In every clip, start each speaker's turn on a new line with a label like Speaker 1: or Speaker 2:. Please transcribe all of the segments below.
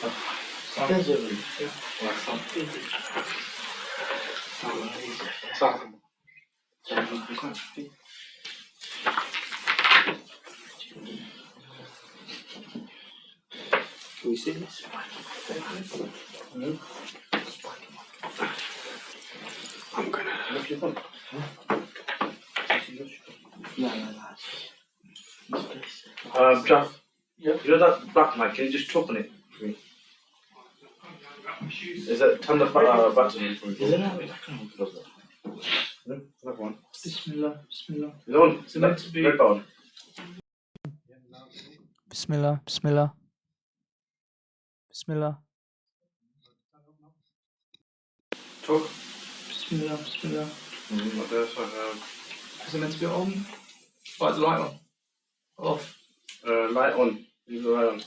Speaker 1: Can we see this? I'm gonna look your phone. Jeff, you know that black mic, can you just chop on it for me? Is that turn the button for me? Is it not? No, another one.
Speaker 2: Bismillah, Bismillah.
Speaker 1: Is it on?
Speaker 2: It's meant to be.
Speaker 1: Red button.
Speaker 2: Bismillah, Bismillah. Bismillah.
Speaker 1: Talk.
Speaker 2: Bismillah, Bismillah.
Speaker 1: What else I have?
Speaker 2: Is it meant to be on? Like the light on? Off?
Speaker 1: Light on. Leave the light on. Is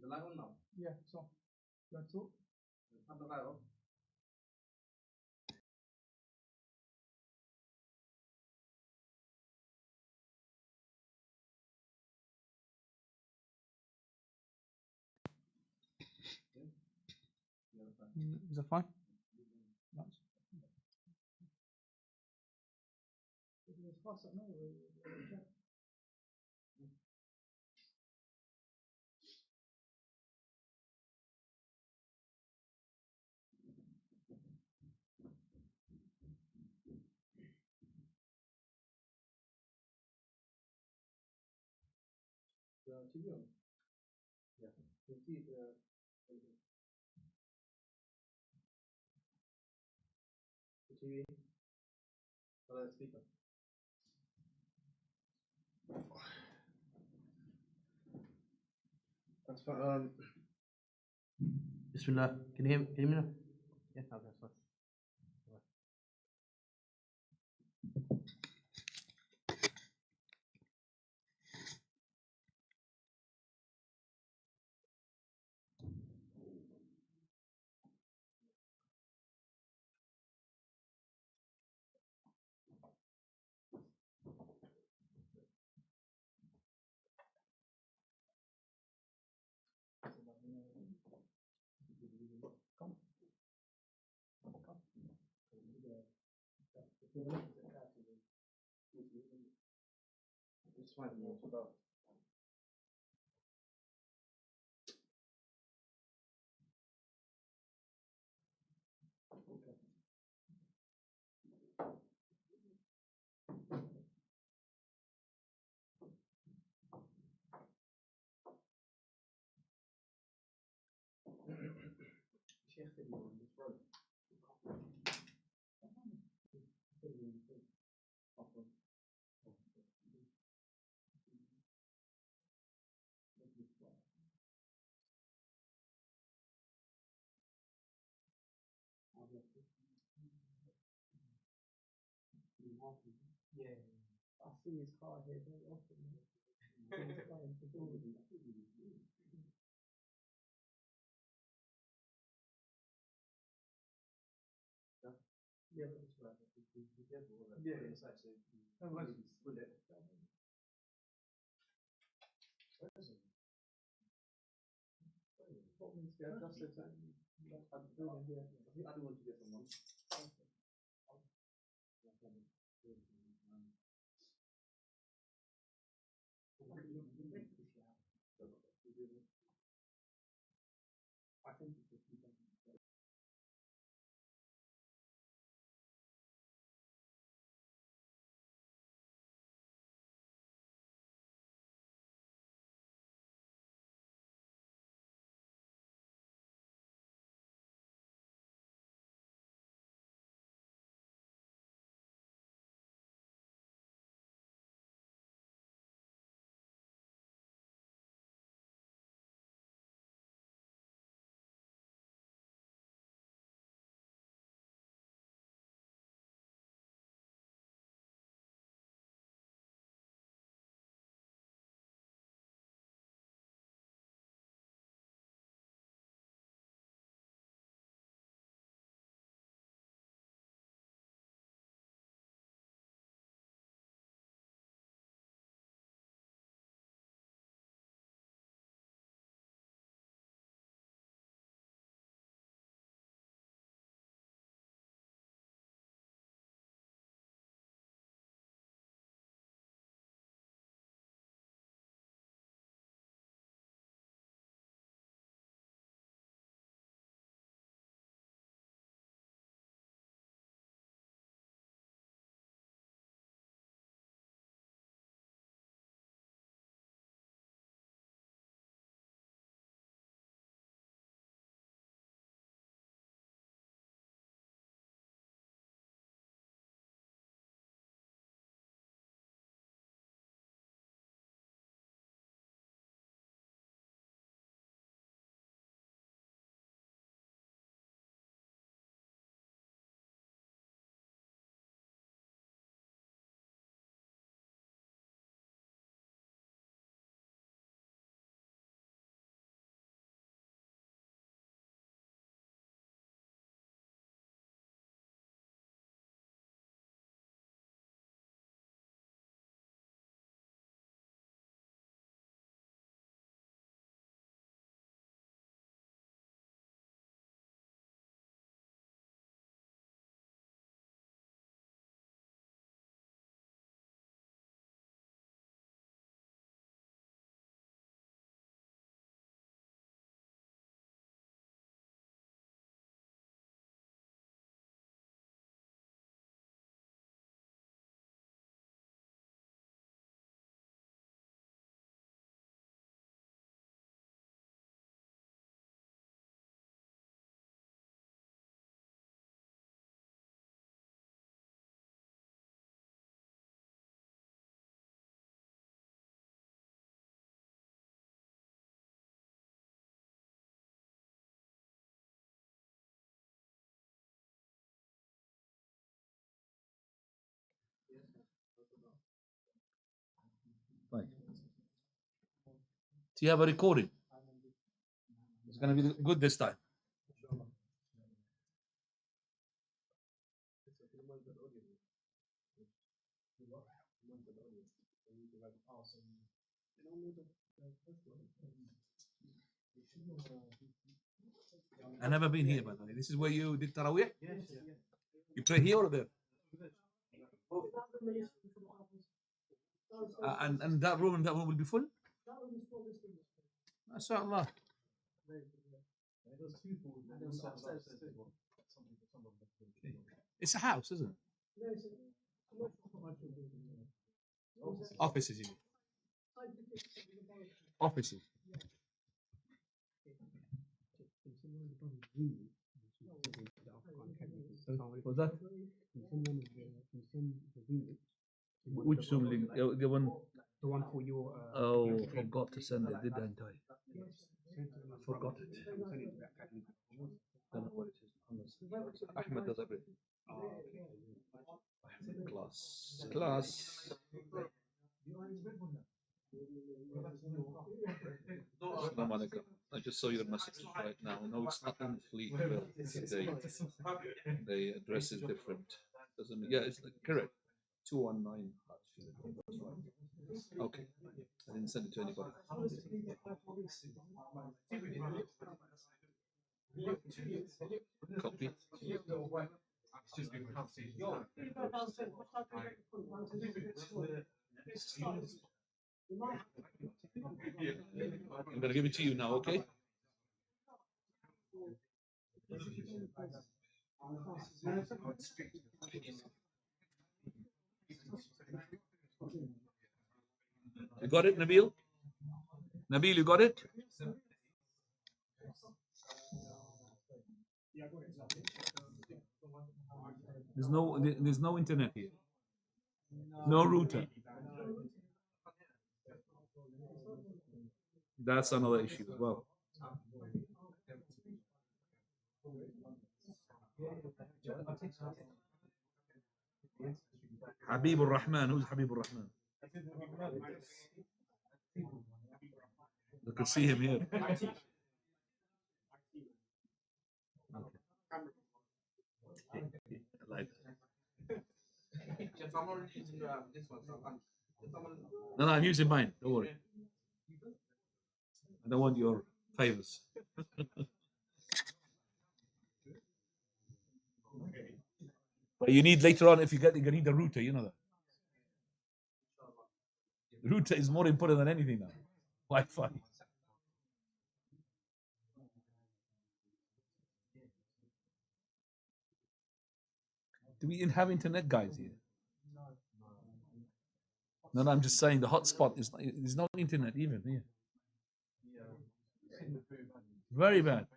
Speaker 1: the light on now?
Speaker 2: Yeah, it's on. You want to talk?
Speaker 1: Turn the light off.
Speaker 2: Is that fine? Nice.
Speaker 1: TV on? Yeah. You can see the TV. Or the speaker. That's fine. Bismillah. Can you hear me now? Yeah, okay, that's fine. It's fine.
Speaker 2: Yeah. I see his car here very often. He's playing for Jordan. Yeah, that's right. Yeah. Oh, right. What means to go? Just said that. I'm doing here.
Speaker 1: I don't want to get someone. I think it's
Speaker 3: Do you have a recording? It's going to be good this time. I've never been here, by the way. This is where you did Taraweeh? You pray here or there? And that room will be full? MashaAllah. It's a house, isn't it? Offices, you mean? Offices. What's that? Which Zoom link? The one.
Speaker 2: The one for your.
Speaker 3: Oh, forgot to send it. Did I? Forgot it. Don't know what it is. Ahmed does everything. Class. Assalamu alaikum. I just saw your message right now. No, it's not in fleet. They address is different. Doesn't mean, yeah, it's correct. 219 Hartfield. That's right. Okay. I didn't send it to anybody. Copy. I'm gonna give it to you now, okay? You got it, Nabil? Nabil, you got it? There's no internet here. No router. That's another issue as well. Habib al-Rahman. Who's Habib al-Rahman? You can see him here. Okay. Like no, I'm using mine. Don't worry. I don't want your favors. But you need later on, if you need a router, you know that. The router is more important than anything now. Wi-Fi. Do we even have internet guys here? No, I'm just saying the hotspot is not internet even here. Very bad.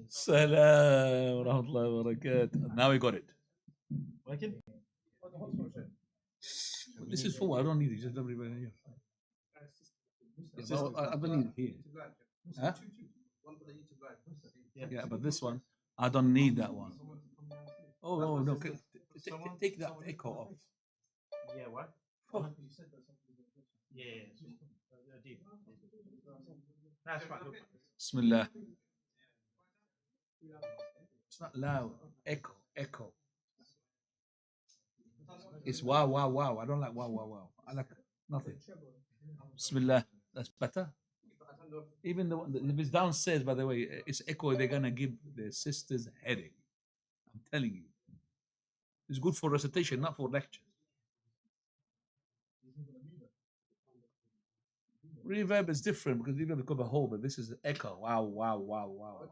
Speaker 3: Salam wa rahmatullahi wa barakatuh. Now we got it. This is for I don't need it. Just everybody here. I don't need it here. Huh? Yeah, but this one, I don't need that one. Oh no! Take that echo off.
Speaker 2: Yeah, what?
Speaker 3: Oh.
Speaker 2: Yeah. That's right.
Speaker 3: Bismillah. It's not loud. Echo. It's wow. I don't like wow. I like nothing. Bismillah. That's better. Even if it's downstairs, by the way, it's echo. They're gonna give the sisters headache. I'm telling you. It's good for recitation, not for lecture. Reverb is different because reverb is cover whole, but this is echo. Wow.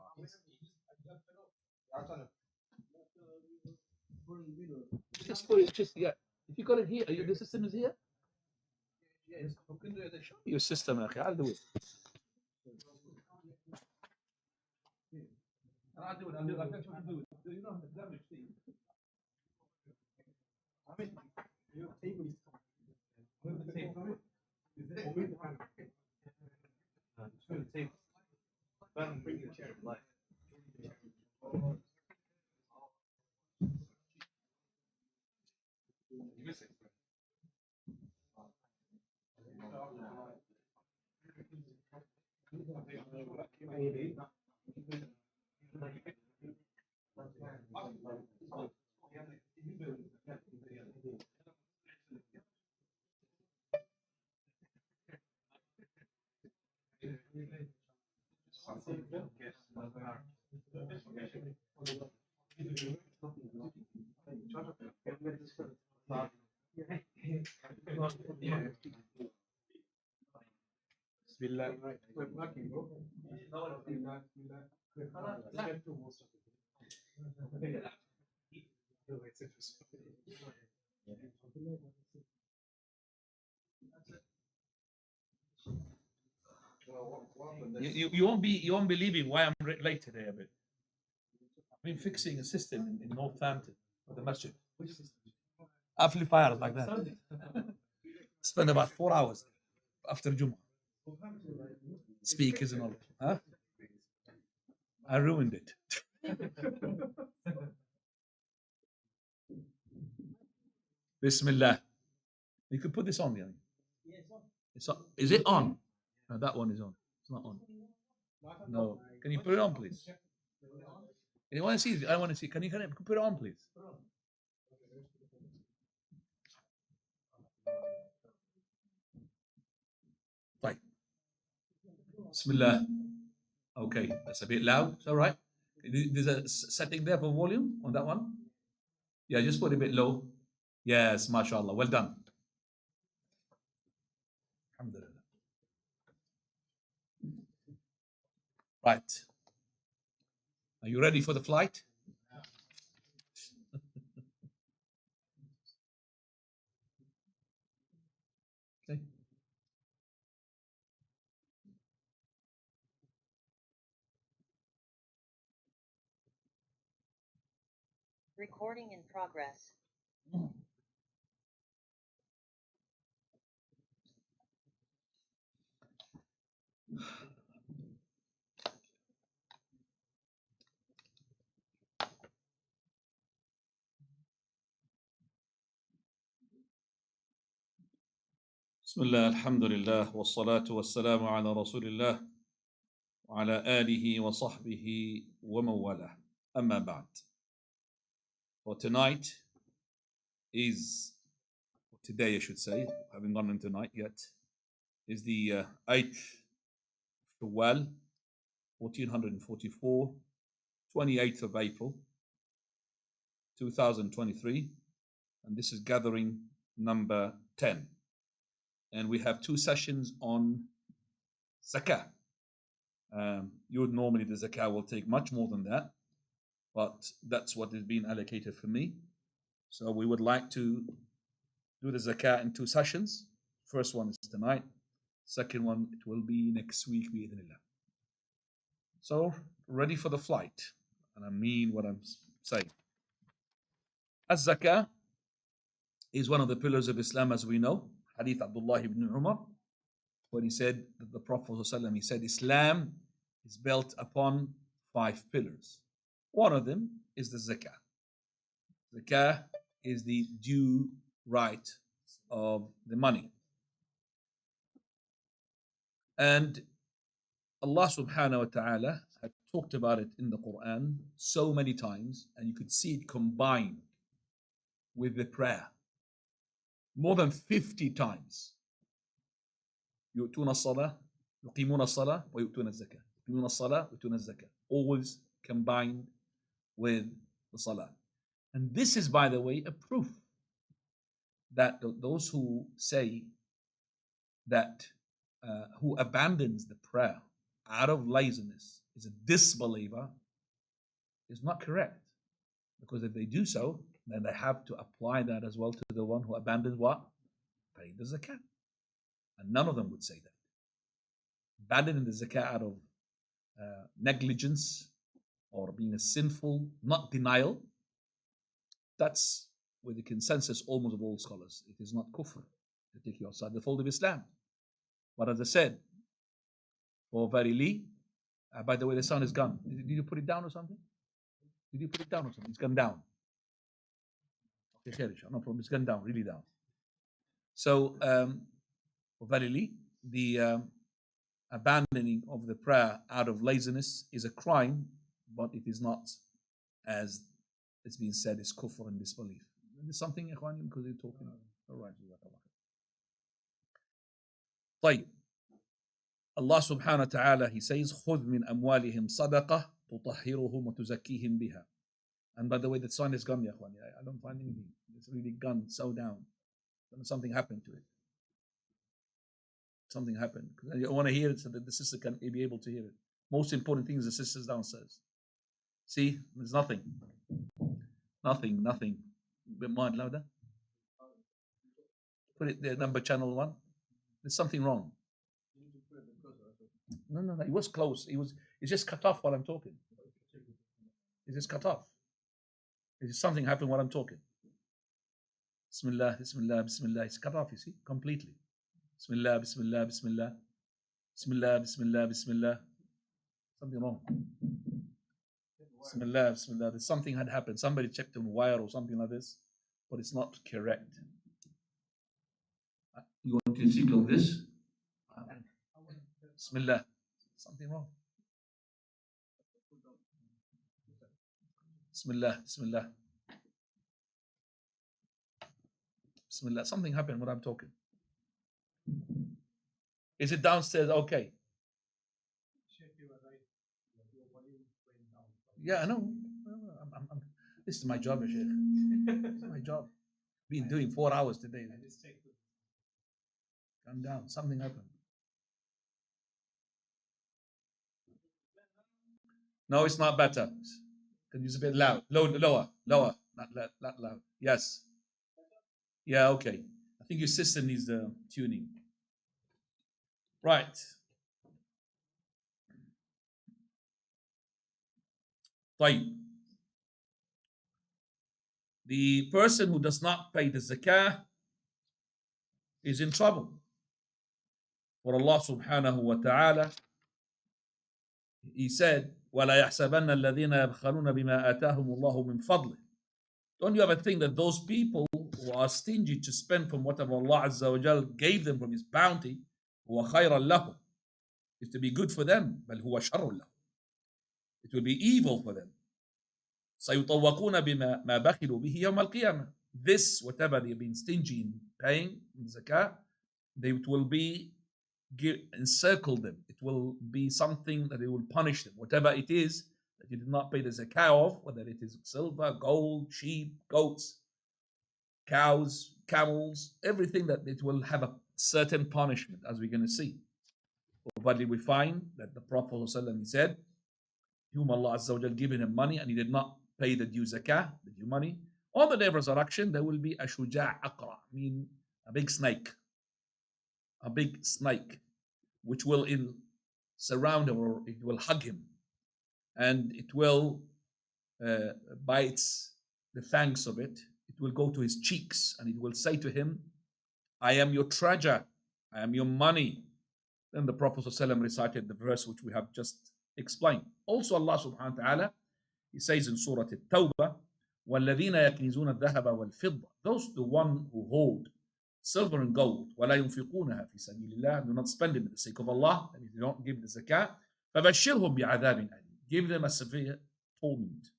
Speaker 3: Just put it. Just yeah. If you got it here, the system is here. Show me your system. I'll do it. I'll do it. I'll do it. You know, the damage thing.
Speaker 2: I mean, your table is on the table. Is it over the hand? Turn the table. Bring the chair to life. You miss it. Bismillah.
Speaker 3: You won't be believing why I'm late today a bit. I've been fixing a system in Northampton for the masjid. Amplifiers like that. Spend about 4 hours after Jumu'ah. Speakers and all. Huh? I ruined it. Bismillah. You could put this on, yeah. It's on. Is it on? No, that one is on. It's not on. No. Can you put it on, please? You want to see it? I want to see. Can you put it on, please? Right. Bismillah. Okay, that's a bit loud. It's all right. There's a setting there for volume on that one. Yeah, just put it a bit low. Yes, mashallah. Well done. Alhamdulillah. Right. Are you ready for the flight? Okay.
Speaker 4: Recording in progress.
Speaker 3: بسم الله الحمد لله والصلاة والسلام على رسول الله وعلى آله وصحبه ومن والاه أما بعد. For tonight is, today I should say, having gone into night yet, is the 8th Shawwal, 1444, 28th of April, 2023, and this is gathering number 10. And we have 2 sessions on Zakah. You would normally, the Zakah will take much more than that, but that's what is being allocated for me. So we would like to do the Zakah in 2 sessions. First one is tonight. Second one, it will be next week, bi'idhnillah. So, ready for the flight. And I mean what I'm saying. As-Zakah is one of the pillars of Islam, as we know. Hadith Abdullah ibn Umar, when he said that the Prophet ﷺ, he said Islam is built upon 5 pillars. One of them is the Zakah. Zakah is the due right of the money. And Allah subhanahu wa ta'ala had talked about it in the Quran so many times, and you could see it combined with the prayer more than 50 times. يؤتون الصلاة يقيمون الصلاة ويؤتون الزكاة. يقيمون الصلاة ويؤتون الزكاة. Always combined with the salah. And this is, by the way, a proof that those who say that who abandons the prayer out of laziness is a disbeliever is not correct. Because if they do so, then they have to apply that as well to the one who abandons what? Paying the zakat. And none of them would say that. Abandoning the zakat out of negligence or being a sinful, not denial, that's with the consensus almost of all scholars. It is not kufr to take you outside the fold of Islam. But as I said, for verily, by the way, the sound is gone. Did you put it down or something? Did you put it down or something? It's gone down. Okay, no problem. It's gone down, really down. So, verily, the abandoning of the prayer out of laziness is a crime, but it is not, as it's been said, is kufr and disbelief. There's something, Ikhwan, because you're talking. All right. طيب. Allah subhanahu wa ta'ala, He says, خُذْ مِنْ أَمْوَالِهِمْ صَدَقَةً تُطَهِّرُهُمْ وَتُزَكِّيهِمْ بِهَا. And by the way, that sign is gone, ya Ikhwan. I don't find anything. It's really gone, so down. Something happened to it. Something happened. I want to hear it so that the sister can be able to hear it. Most important thing is the sisters downstairs. See, there's nothing. Nothing. A bit more louder. Put it there, number channel 1. There's something wrong. No. It was close. It's just cut off while I'm talking. It's just cut off. It's just something happened while I'm talking. Bismillah. It's cut off, you see, completely. Bismillah. Something wrong. Bismillah. There's something had happened. Somebody checked on wire or something like this, but it's not correct. You want to speak like this? Bismillah. Something wrong. Bismillah. Something happened when I'm talking. Is it downstairs? Okay. Yeah, I know. This is my job, Sheikh. This is my job. Been doing 4 hours today. Come down. Something happened. No, it's not better. Can you use a bit loud? Lower. Not loud. Yes. Yeah, okay. I think your sister needs the tuning. Right. طيب. The person who does not pay the zakah is in trouble. For Allah subhanahu wa ta'ala, He said, وَلَا يَحْسَبَنَّ الَّذِينَ يَبْخَلُونَ بِمَا آتَاهُمُ اللَّهُ مِنْ فَضْلِهِ. Don't you ever think that those people who are stingy to spend from whatever Allah Azza wa Jal gave them from His bounty, هُوَ خَيْرًا لَهُمْ, is to be good for them, بَلْ هُوَ شَرٌ لَهُمْ. It will be evil for them. سَيُطَوَّقُونَ بِمَا بَخِلُوا بِهِ يَوْمَ الْقِيَامَةِ. This, whatever they've been stingy in paying in zakah, it will be encircle them. It will be something that it will punish them. Whatever it is that you did not pay the zakah of, whether it is silver, gold, sheep, goats, cows, camels, everything, that it will have a certain punishment, as we're going to see. But we find that the Prophet ﷺ, he said, whom Allah Azza wa Jal given him money and he did not pay the due zakah, the due money, on the day of resurrection there will be a shuja' aqra, mean a big snake, which will surround him, or it will hug him, and it will bite the fangs of it. It will go to his cheeks and it will say to him, I am your treasure, I am your money. Then the Prophet ﷺ recited the verse which we have just explained. Also Allah subhanahu wa ta'ala, He says in Surah At-Tawbah, وَالَّذِينَ يَكْنِزُونَ الذَّهَبَ وَالْفِضَّةَ. Those, the one who hold silver and gold, وَلَا يُنْفِقُونَها فِي سَبِيلِ اللَّهِ, do not spend it for the sake of Allah, and if they don't give the zakah, فَبَشِّرْهُمْ بِعَذَابٍ أَلِيمٍ. Give them a severe torment.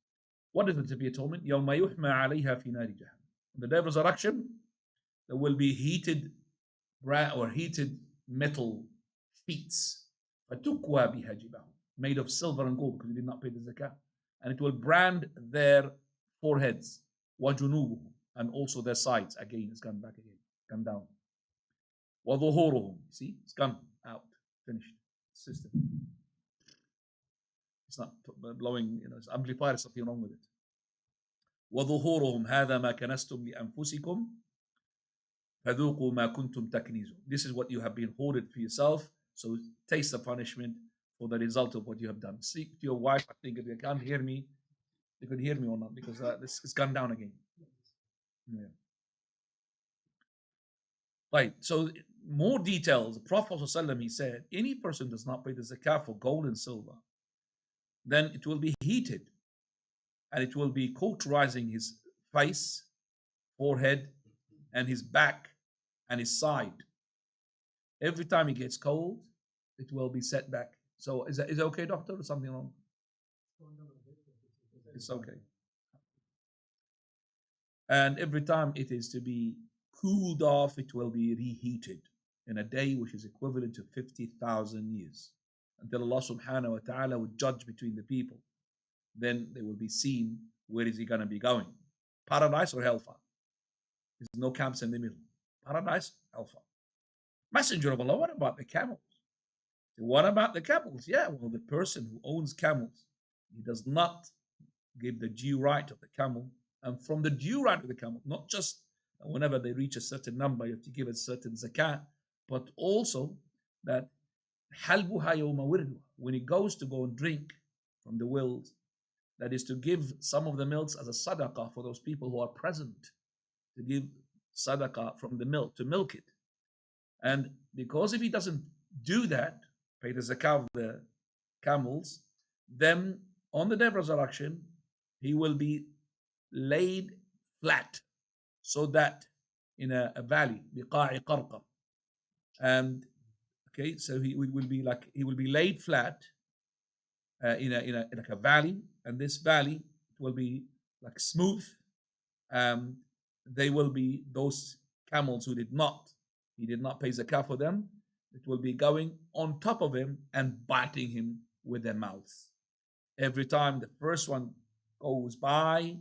Speaker 3: What is the severe torment? يَوْمَ يُحْمَى عَلَيْهَا فِي نَارِ جَهَنَّمَ. On the day of resurrection, there will be heated metal feet, فَتُكْوَى بِهَا جِبَاهُمْ, made of silver and gold, because they did not pay the zakah. And it will brand their foreheads, وَجُنُوبُهُمْ, and also their sides. Again, it's gone back again, gone down. وَظُهُورُهُمْ, see, it's gone out, finished system. It's not blowing, it's amplifier, something wrong with it. وَظُهُورُهُمْ هَذَا مَا كَنَسْتُمْ لِأَنفُسِكُمْ فَذُوقُوا مَا كُنْتُمْ تَكْنِزُونَ. This is what you have been hoarded for yourself, so taste the punishment for the result of what you have done. Speak to your wife. I think if you can't hear me, you could hear me or not, because this has gone down again. Yeah. Right. So more details. The Prophet ﷺ, he said, any person does not pay the zakah for gold and silver, then it will be heated and it will be cauterizing his face, forehead, and his back and his side. Every time he gets cold, it will be set back. So is it okay, doctor, or something wrong? It's okay. And every time it is to be cooled off, it will be reheated in a day which is equivalent to 50,000 years, until Allah subhanahu wa ta'ala would judge between the people. Then they will be seen, where is he going to be going? Paradise or hellfire? There's no camps in the middle. Paradise, hellfire. Messenger of Allah, what about the camels? What about the camels? Yeah, well, the person who owns camels, he does not give the due right of the camel. And from the due right of the camel, not just whenever they reach a certain number, you have to give a certain zakah, but also that halbuha yawma wirduha, when it goes to go and drink from the wells, that is to give some of the milks as a sadaqah for those people who are present, to give sadaqah from the milk, to milk it. And because if he doesn't do that, pay the zakah of the camels, then on the day of resurrection, he will be laid flat, so that in a valley, biqa'i qarqa. And okay, so he will be laid flat in like a valley, and this valley will be like smooth. They will be those camels who he did not pay zakah for them. It will be going on top of him and biting him with their mouths. Every time the first one goes by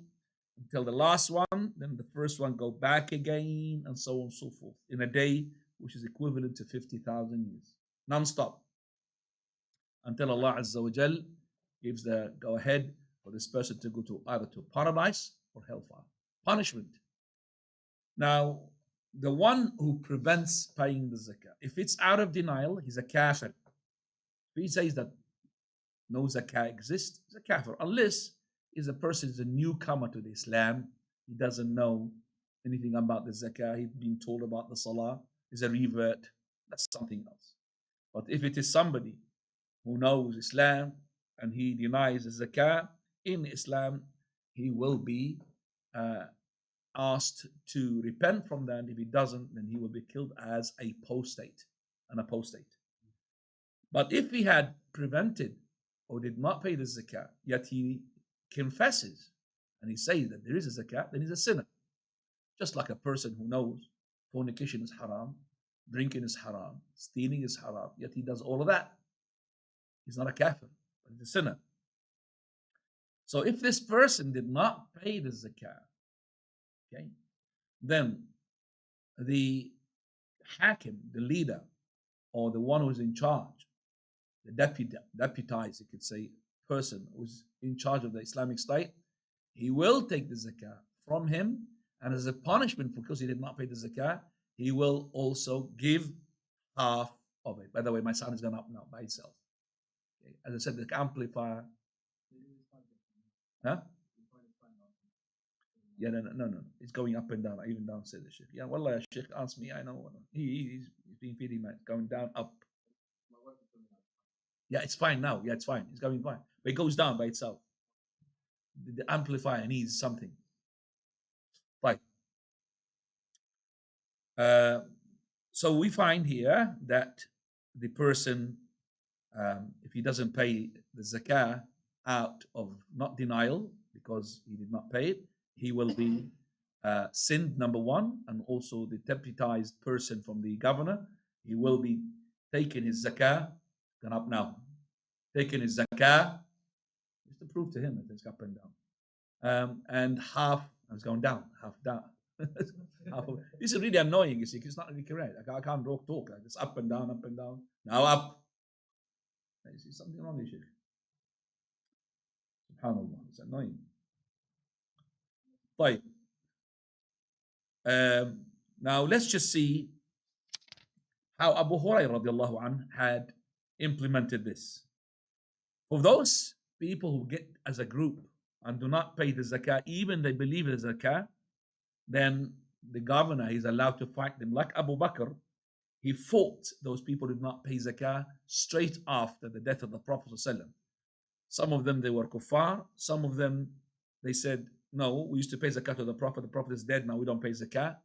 Speaker 3: until the last one, then the first one go back again, and so on and so forth, in a day which is equivalent to 50,000 years, non-stop, until Allah Azza wa Jal gives the go-ahead for this person to go to either to paradise or hellfire. Punishment. Now, the one who prevents paying the zakah, if it's out of denial, he's a kafir. If he says that no zakah exists, he's a kafir, unless a person is a newcomer to the Islam, he doesn't know anything about the zakah, he's been told about the salah, is a revert, that's something else. But if it is somebody who knows Islam and he denies the zakah in Islam, he will be asked to repent from that. If he doesn't, then he will be killed as a apostate, an apostate. But if he had prevented or did not pay the zakah, yet he confesses and he says that there is a zakah, then he's a sinner. Just like a person who knows fornication is haram, drinking is haram, stealing is haram, yet he does all of that. He's not a kafir, but he's a sinner. So if this person did not pay the zakah, okay, then the hakim, the leader, or the one who's in charge, the deputized, you could say, person who's in charge of the Islamic State, he will take the zakah from him, and as a punishment because he did not pay the zakah, he will also give half of it. By the way, my sound is gone up now by itself. Okay. As I said, the amplifier. Huh? Yeah, no. It's going up and down. I even downstairs the Sheikh. Yeah, wallah, Sheikh asked me. I know. He's been feeding, man. Going down, up. Yeah, it's fine now. Yeah, it's fine. It's going fine. But it goes down by itself. The amplifier needs something. Right. So we find here that the person, if he doesn't pay the zakah out of not denial because he did not pay it, he will be sinned, number one, and also the deputized person from the governor, he will be taking his zakah, gone up now, taking his zakah, just to prove to him that it's up and down, and half, it's going down, half down. This is really annoying, you see, because it's not really correct. I can't talk like this, up and down, now up. You see something wrong with you. SubhanAllah, it's annoying. Right. Now let's just see how Abu Hurairah radiallahu anhu had implemented this. For those people who get as a group and do not pay the zakah, even they believe in the zakah, then the governor is allowed to fight them. Like Abu Bakr, he fought those people who did not pay zakah straight after the death of the Prophet ﷺ. Some of them, they were kuffar. Some of them, they said, no, we used to pay zakah to the Prophet. The Prophet is dead now, we don't pay zakah.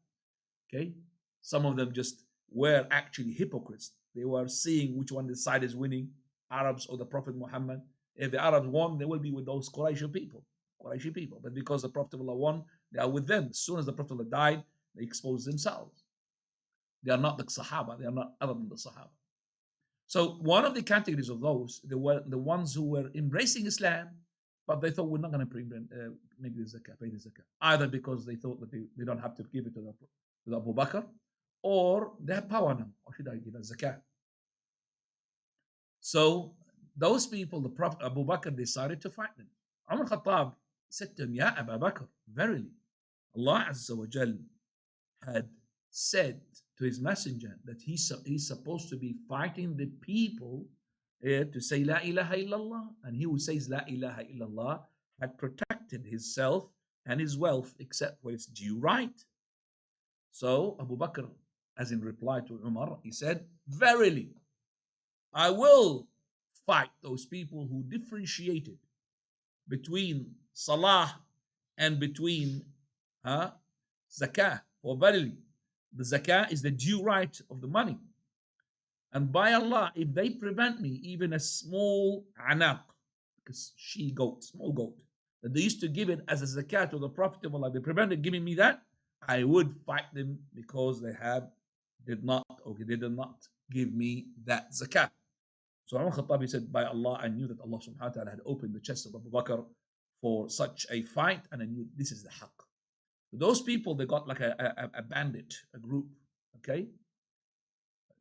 Speaker 3: Okay? Some of them just were actually hypocrites. They were seeing which one the side is winning, Arabs or the Prophet Muhammad. If the Arabs won, they will be with those Qurayshi people. But because the Prophet won, they are with them. As soon as the Prophet died, they exposed themselves. They are not the Sahaba. They are not other than the Sahaba. So one of the categories of those, they were the ones who were embracing Islam, but they thought we're not going to make the zakah, pay the zakah. Either because they thought that they don't have to give it to the Abu Bakr, or they have power now. Or should I give a zakah? So those people, the Prophet Abu Bakr decided to fight them. Umar Khattab said to him, Ya Abu Bakr, verily, Allah Azza wa Jal had said to his messenger that he's supposed to be fighting the people to say La ilaha illallah, and he who says La ilaha illallah had protected himself and his wealth except for its due right. So Abu Bakr, as in reply to Umar, he said, verily, I will fight those people who differentiated between salah and between zakah. For verily, the zakah is the due right of the money. And by Allah, if they prevent me even a small anaq, because she-goat, small goat, that they used to give it as a zakah to the Prophet of Allah, they prevented giving me that, I would fight them because they did not give me that zakah. So Umar Khattabi said, by Allah, I knew that Allah subhanahu wa ta'ala had opened the chest of Abu Bakr for such a fight, and I knew this is the haqq. Those people, they got like a bandit, a group, okay?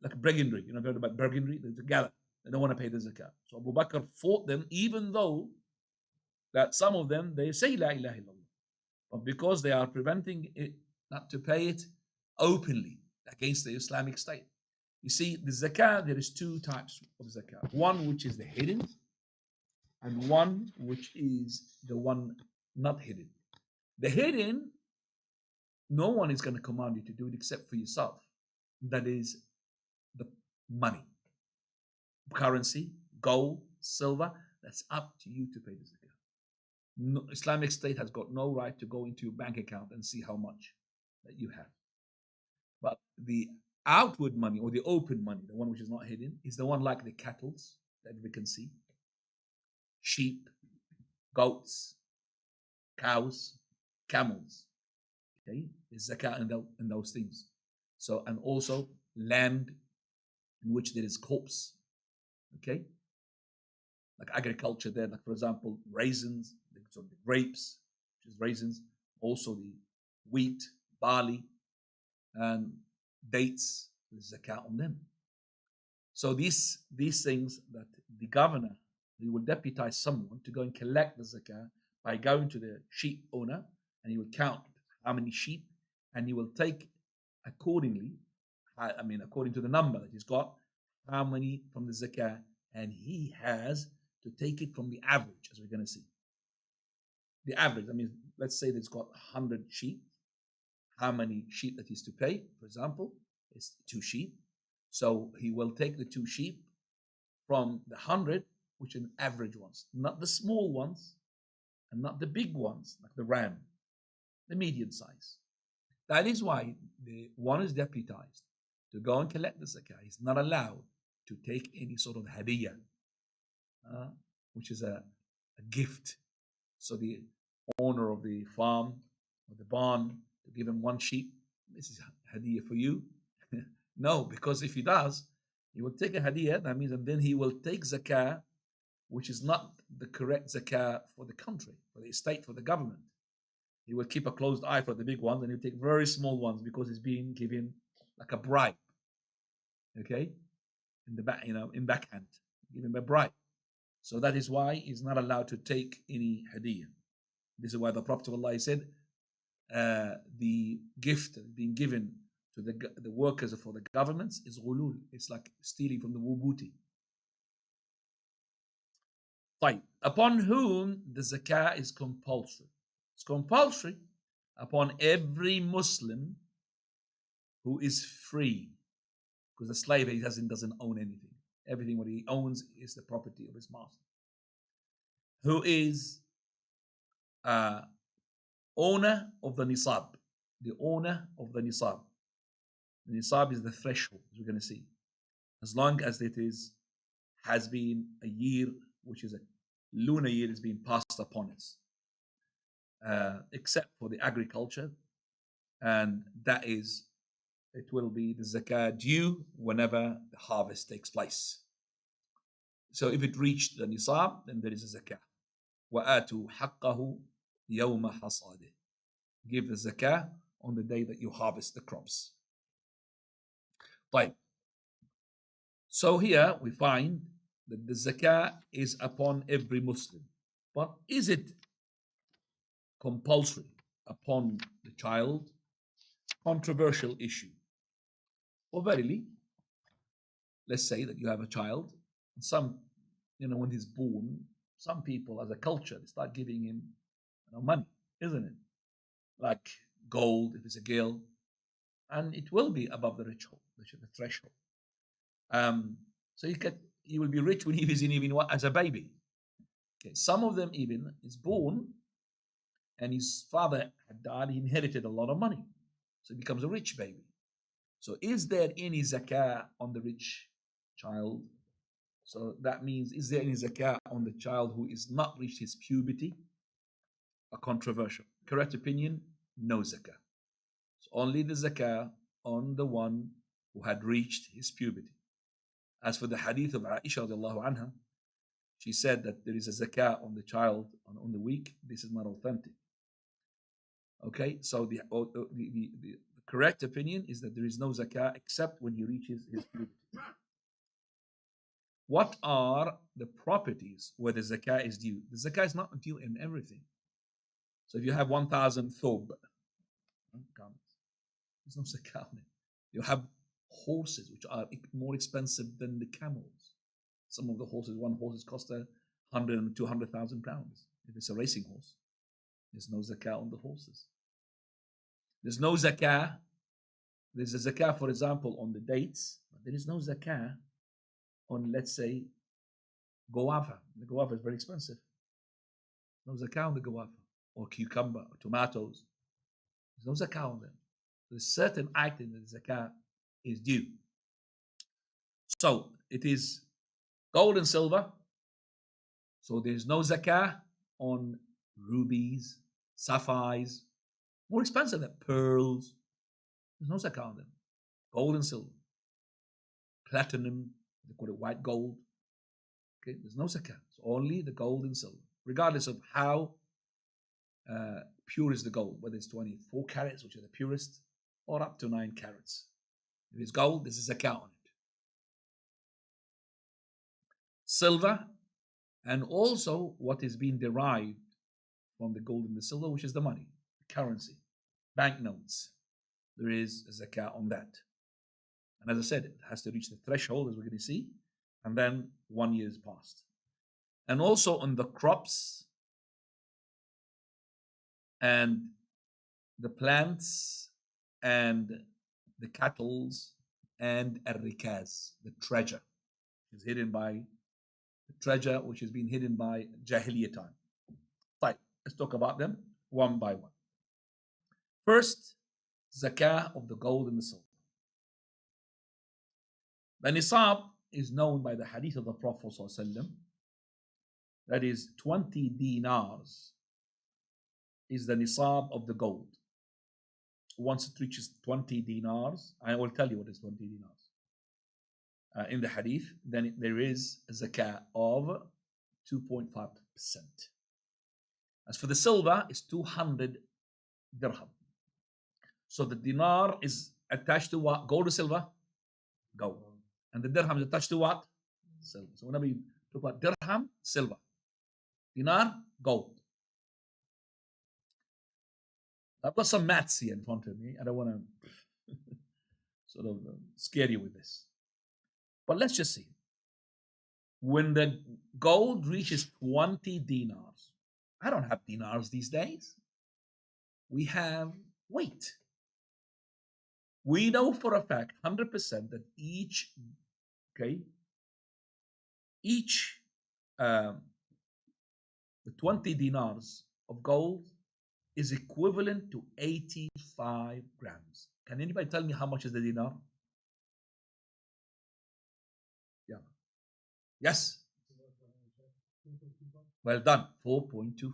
Speaker 3: Like brigandry, you know, heard about brigandry? They're together. They don't want to pay the zakah. So Abu Bakr fought them, even though that some of them, they say La ilaha illallah. But because they are preventing it not to pay it openly against the Islamic State. You see, the zakah, there is two types of zakah. One which is the hidden, and one which is the one not hidden. The hidden, no one is going to command you to do it except for yourself. That is the money, currency, gold, silver. That's up to you to pay the zakah. No, Islamic State has got no right to go into your bank account and see how much that you have. But the outward money, or the open money, the one which is not hidden, is the one like the cattle that we can see, sheep, goats, cows, camels. Okay, there's zakah in those things. So, and also land in which there is crops. Okay, like agriculture there, like for example, raisins, so the grapes, which is raisins, also the wheat, barley, and dates, there's zakah on them. So these things that the governor, he will deputize someone to go and collect the zakah by going to the sheep owner, and he will count how many sheep, and he will take accordingly, according to the number that he's got, how many from the zakah, and he has to take it from the average, as we're going to see. The average, let's say that it's got 100 sheep. How many sheep that he's to pay, for example, is 2 sheep. So he will take the 2 sheep from the 100, which are the average ones, not the small ones, and not the big ones, like the ram, the medium size. That is why the one is deputized to go and collect the zakah. He's not allowed to take any sort of hadiyah, which is a gift. So the owner of the farm or the barn to give him 1 sheep, this is hadiyah for you. No, because if he does, he will take a hadiyah, that means, and then he will take zakah, which is not the correct zakah for the country, for the state, for the government. He will keep a closed eye for the big ones, and he'll take very small ones because it's being given like a bribe. Okay? In the back, in backhand, give him a bribe. So that is why he's not allowed to take any hadiyah. This is why the Prophet of Allah said, the gift being given to the workers for the governments is ghulul. It's like stealing from the booty. طيب, upon whom the zakah is compulsory. It's compulsory upon every Muslim who is free, because the slave, he doesn't own anything. Everything what he owns is the property of his master. Who is owner of the nisab, the owner of the nisab. The nisab is the threshold, as we're going to see. As long as it has been a year, which is a lunar year, is being passed upon us, except for the agriculture, and that is, it will be the zakah due whenever the harvest takes place. So if it reached the nisab, then there is a zakah. وَآتُوا حَقَّهُ يَوْمَ حَصَادِهِ. Give the zakah on the day that you harvest the crops. طيب. So here we find that the zakah is upon every Muslim. But is it compulsory upon the child? Controversial issue. Or verily, let's say that you have a child, and some, when he's born, some people as a culture, they start giving him money, isn't it? Like gold if it's a girl, and it will be above the threshold. So he will be rich when he is even as a baby. Okay, some of them even is born, and his father had died. He inherited a lot of money, so he becomes a rich baby. So is there any zakah on the rich child? So that means, is there any zakah on the child who is not reached his puberty? A controversial. Correct opinion, no zakah. So only the zakah on the one who had reached his puberty. As for the hadith of Aisha radiallahu anha, she said that there is a zakah on the child on the week. This is not authentic. Okay, so the correct opinion is that there is no zakah except when he reaches his puberty. What are the properties where the zakah is due? The zakah is not due in everything. So if you have 1,000 thob, there's no zakah on it. You have horses which are more expensive than the camels. Some of the horses, one horse costs 100 and 200,000 pounds. If it's a racing horse, there's no zakah on the horses. There's no zakah. There's a zakah, for example, on the dates, but there is no zakah on, let's say, guava. The guava is very expensive. No zakah on the guava, or cucumber, or tomatoes. There's no zakah on them. There's certain items that the zakah is due. So it is gold and silver. So there's no zakah on rubies, sapphires, more expensive than pearls. There's no zakah on them. Gold and silver. Platinum, they call it white gold. Okay, there's no zakah. It's only the gold and silver, regardless of how pure is the gold, whether it's 24 carats, which are the purest, or up to 9 carats. If it's gold, there's a zakah on it. Silver, and also what is being derived from the gold and the silver, which is the money, currency, banknotes. There is a zakah on that. And as I said, it has to reach the threshold, as we're going to see, and then 1 year is passed. And also on the crops and the plants and the cattle and al-rikaz, the treasure, is hidden by the treasure which has been hidden by Jahiliyyah time. Right, let's talk about them one by one. First, zakah of the gold and the silver. The nisab is known by the hadith of the Prophet ﷺ. That is 20 dinars is the nisab of the gold. Once it reaches 20 dinars, I will tell you what is 20 dinars. In the hadith, then there is a zakah of 2.5%. As for the silver, it's 200 dirham. So the dinar is attached to what? Gold or silver? Gold. And the dirham is attached to what? Silver. So whenever you talk about dirham, silver. Dinar, gold. I've got some maths here in front of me. I don't want to sort of scare you with this. But let's just see. when the gold reaches 20 dinars. I don't have dinars these days. We have weight. We know for a fact, 100%, that each the 20 dinars of gold is equivalent to 85 grams. Can anybody tell me how much is the dinar? Yeah. Yes. Well done. 4.25.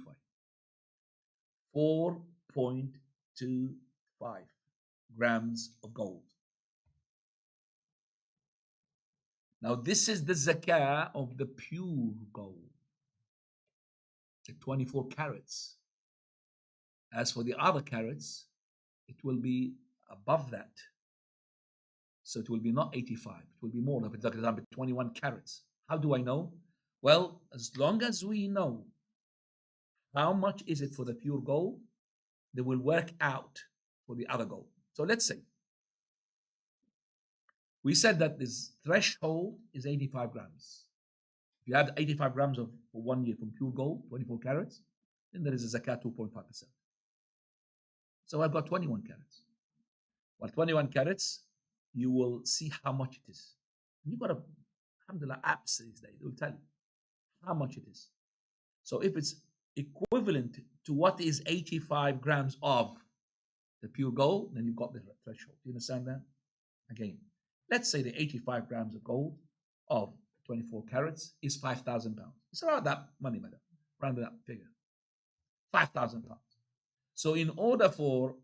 Speaker 3: 4.25 grams of gold. Now, this is the zakah of the pure gold, the 24 carats. As for the other carats, it will be above that. So it will be not 85, it will be more. For example, 21 carats. How do I know? Well, as long as we know how much is it for the pure gold, they will work out for the other gold. So let's say we said that this threshold is 85 grams. If you add 85 grams for 1 year from pure gold, 24 carats, then there is a zakat 2.5%. So I've got 21 carats. Well, 21 carats, you will see how much it is. You've got alhamdulillah, apps these days. They will tell you how much it is. So if it's equivalent to what is 85 grams of the pure gold, then you've got the threshold. Do you understand that? Again, let's say the 85 grams of gold of 24 carats is 5,000 pounds. It's around that money, madam. Round that figure. 5,000 pounds. So in order for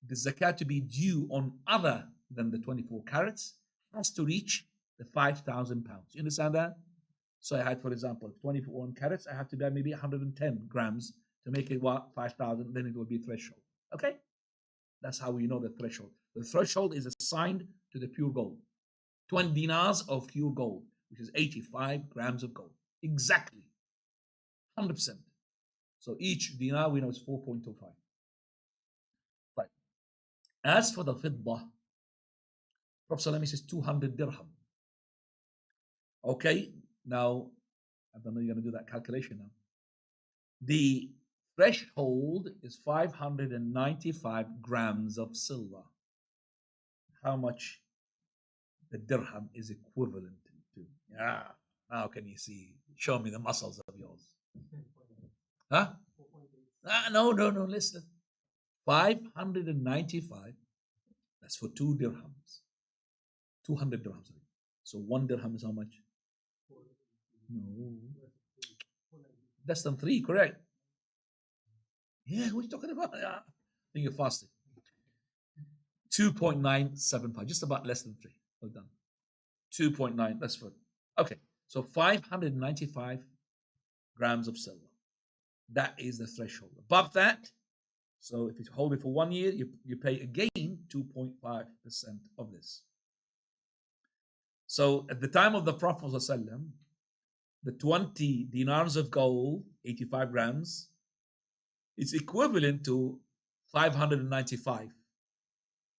Speaker 3: the zakat to be due on other than the 24 carats, it has to reach the 5,000 pounds. You understand that? So I had, for example, 21 carats, I have to buy maybe 110 grams to make it what? 5,000, then it will be threshold. Okay? That's how we know the threshold. The threshold is assigned to the pure gold. 20 dinars of pure gold, which is 85 grams of gold. Exactly. 100%. So each dinar we know is 4.25. Right. As for the fiddah, Prophet ﷺ says 200 dirham. Okay, now, I don't know you're going to do that calculation now. The threshold is 595 grams of silver. How much the dirham is equivalent to? Yeah, now can you see? Show me the muscles of yours. Huh? No, listen. 595, that's for 2 dirhams. 200 dirhams. So 1 dirham is how much? No. Less than 3, correct? Yeah, what are you talking about? I think you're fasting. 2.975, just about less than 3. Well done. 2.9, that's good. Okay, so 595 grams of silver. That is the threshold. Above that, so if you hold it for 1 year, you pay again 2.5% of this. So at the time of the Prophet ﷺ, the 20 dinars of gold, 85 grams, is equivalent to 595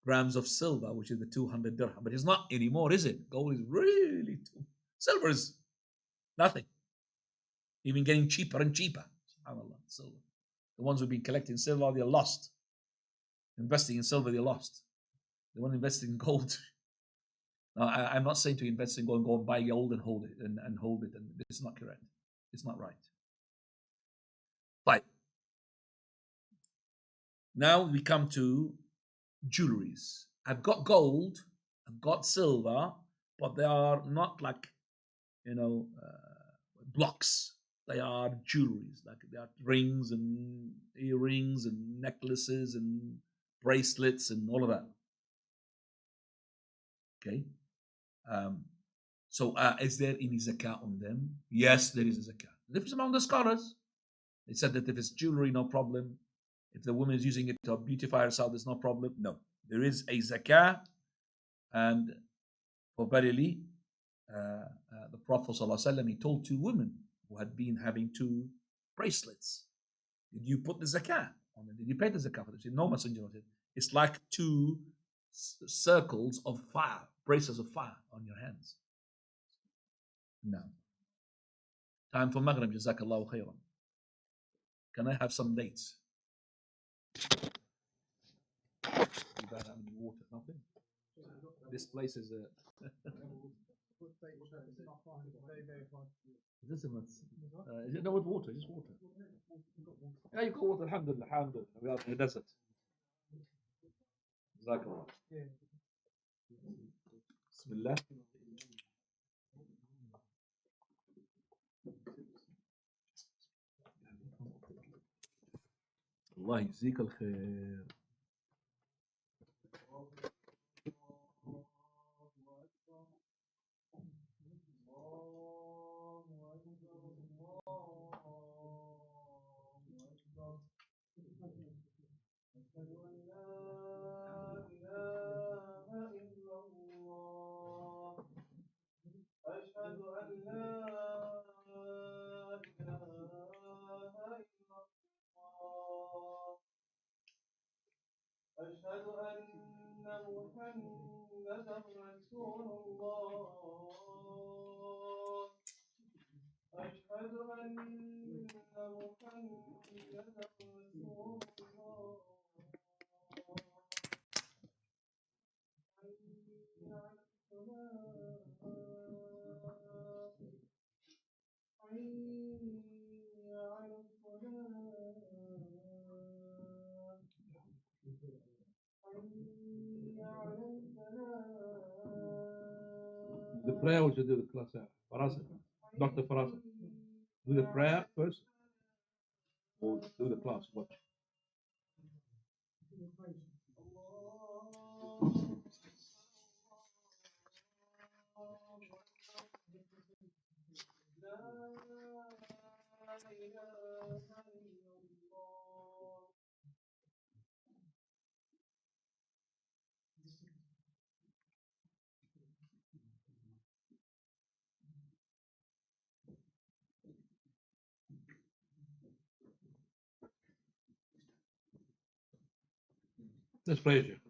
Speaker 3: grams of silver, which is the 200 dirham. But it's not anymore, is it? Gold is really silver is nothing. Even getting cheaper and cheaper. SubhanAllah, silver. The ones who've been collecting silver, they're lost. Investing in silver, they're lost. They want to invest in gold. Now, I'm not saying to invest in gold, go and buy gold and hold it, and hold it. And it's not correct. It's not right. Right. Now we come to jewelries. I've got gold, I've got silver, but they are not like, blocks. They are jewelries, like they are rings and earrings and necklaces and bracelets and all of that. Okay. So is there any zakah on them? Yes, there is a zakah. Difference among the scholars. They said that if it's jewelry, no problem. If the woman is using it to beautify herself, there's no problem. No, there is a zakah. And for verily, the Prophet ﷺ, he told 2 women who had been having 2 bracelets, did you put the zakah on it? Did you pay the zakah for it? She said, no, Messenger of Allah. It's like 2 circles of fire, bracelets of fire on your hands. No. Time for Maghrib, Jazakallahu khairan. Can I have some dates? You don't have any water, nothing? This place is a. Is this a is it no with water? Just water. Yeah, you got water. Alhamdulillah, alhamdulillah. We are in the desert. Jazakallah. Bismillah. الله يجزيك الخير.
Speaker 2: أشهد أن لا إله إلا الله أشهد أن محمدا رسول الله أشهد أن محمدا رسول الله حي على الصلاة حي على الصلاة حي على الفلاح.
Speaker 3: The prayer we should do the class out. Farasa. Dr. Farasa. Do the prayer first. Or do the class. Watch. Let's pray, Sheikh.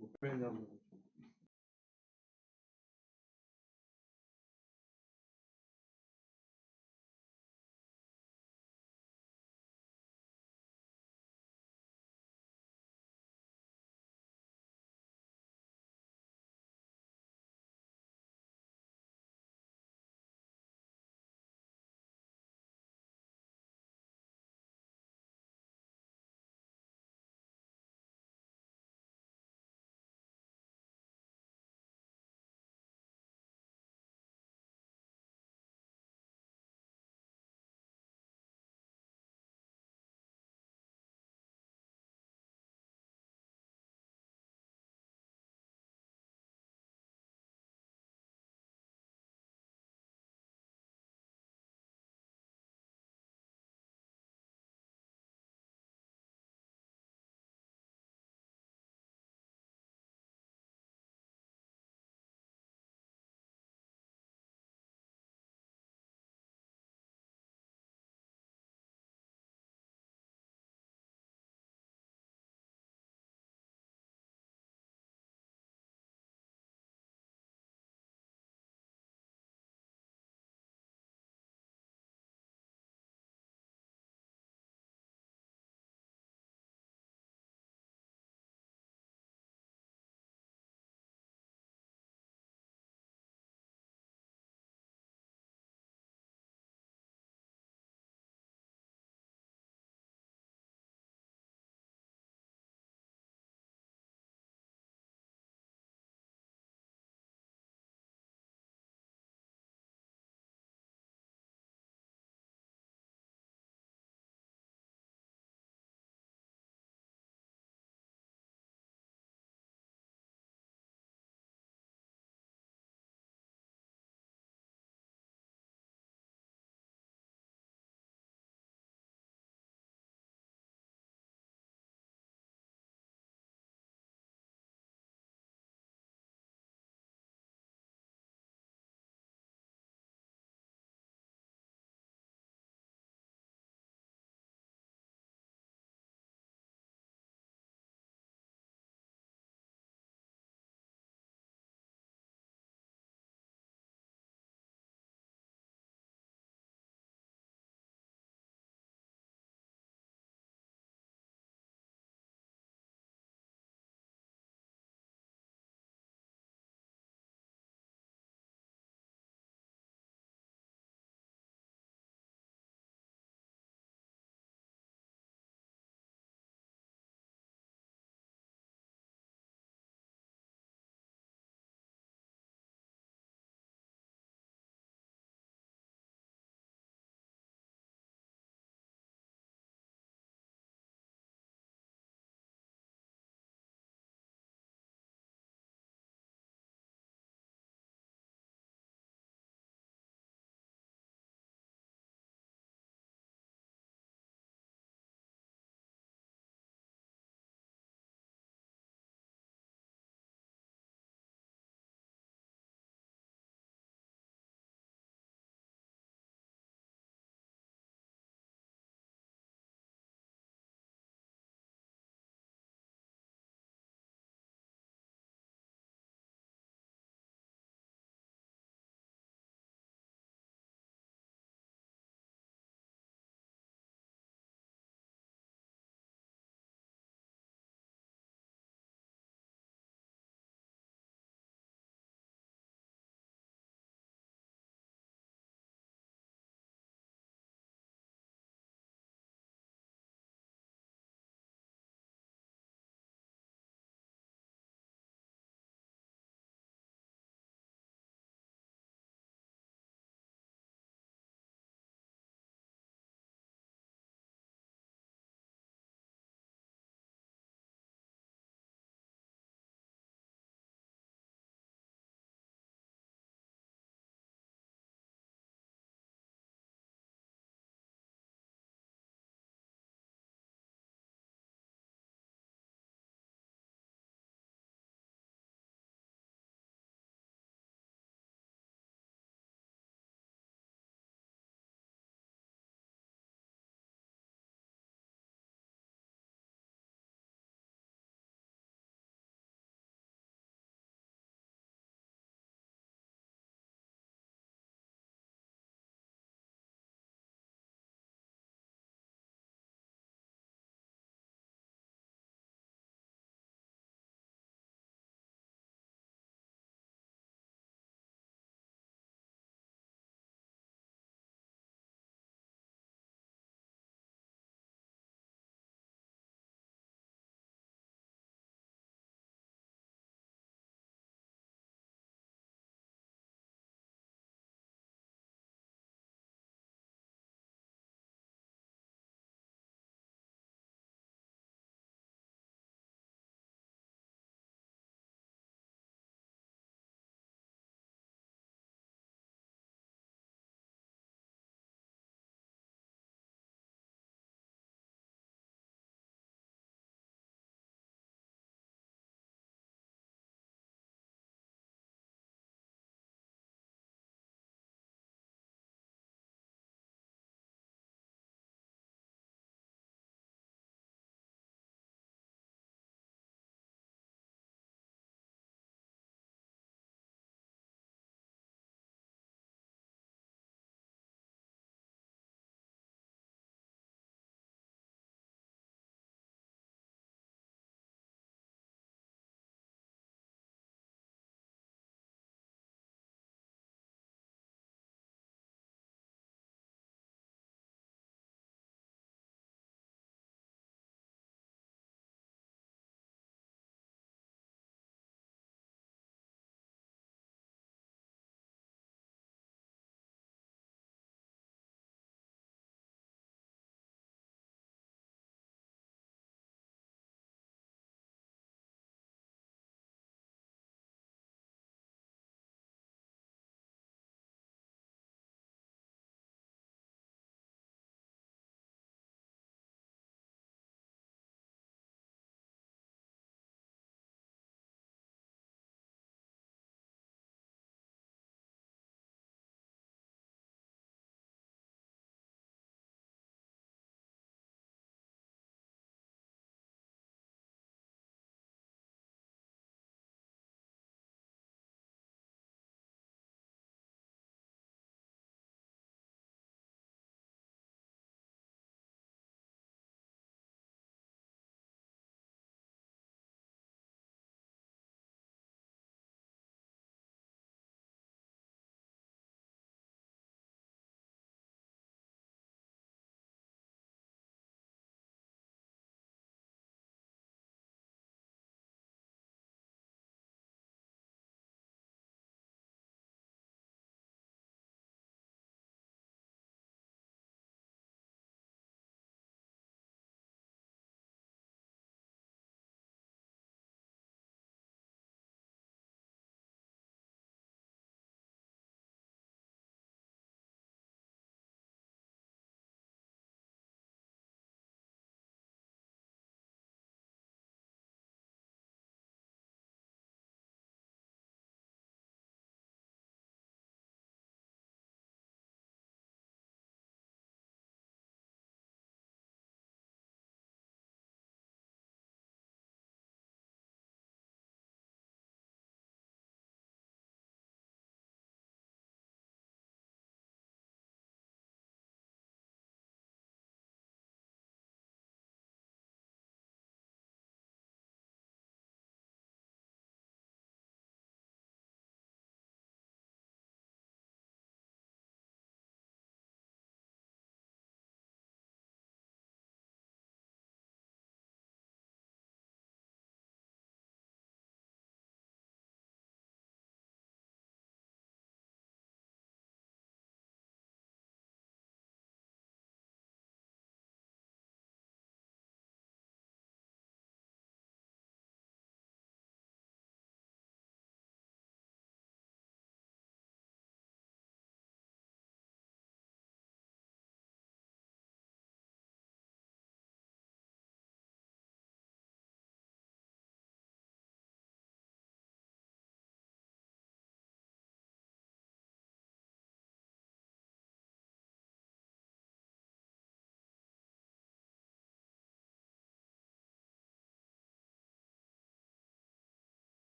Speaker 3: We're praying now.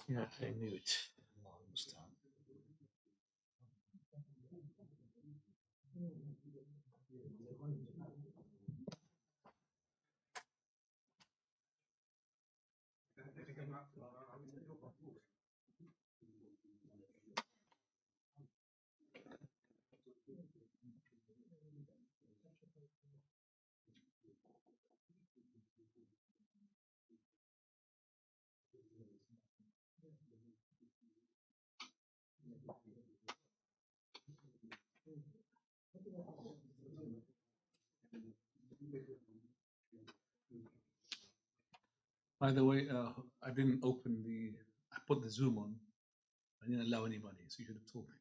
Speaker 3: Yeah, I knew it. Allah Mustaan. By the way, I didn't open the. I put the Zoom on. I didn't allow anybody, so you should have told me.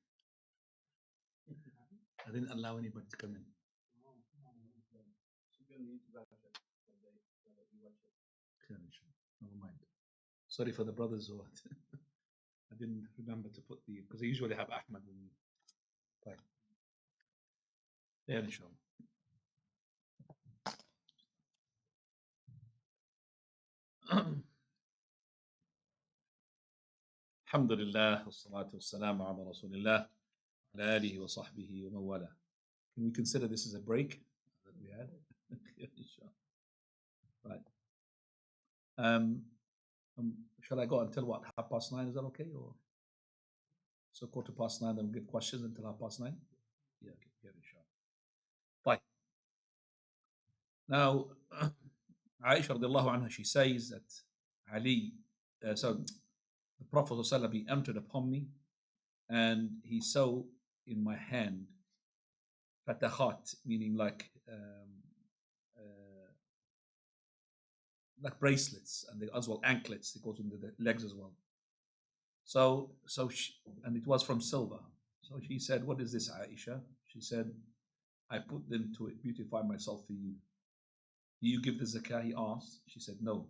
Speaker 3: I didn't allow anybody to come in. Never mind. Sorry for the brothers who I didn't remember to put the because I usually have Ahmed and fine. Yeah, inshallah. الحمد لله والصلاة والسلام على رسول الله وعلى آله وصحبه ومن والاه. Can we consider this as a break that we had? Right. Shall I go until what? 9:30? Is that okay? Or so 9:15, then we'll give questions until 9:30? Yeah, okay, yeah, inshallah. Right. Now, Aisha radiallahu anha, she says that Ali, so the Prophet ﷺ, he entered upon me and he saw in my hand fatakhat, meaning like bracelets, and as well anklets that goes into the legs as well. So and it was from silver. So she said, "What is this, Aisha?" She said, "I put them to beautify myself for you. Do you give the zakah?" He asked. She said, "No."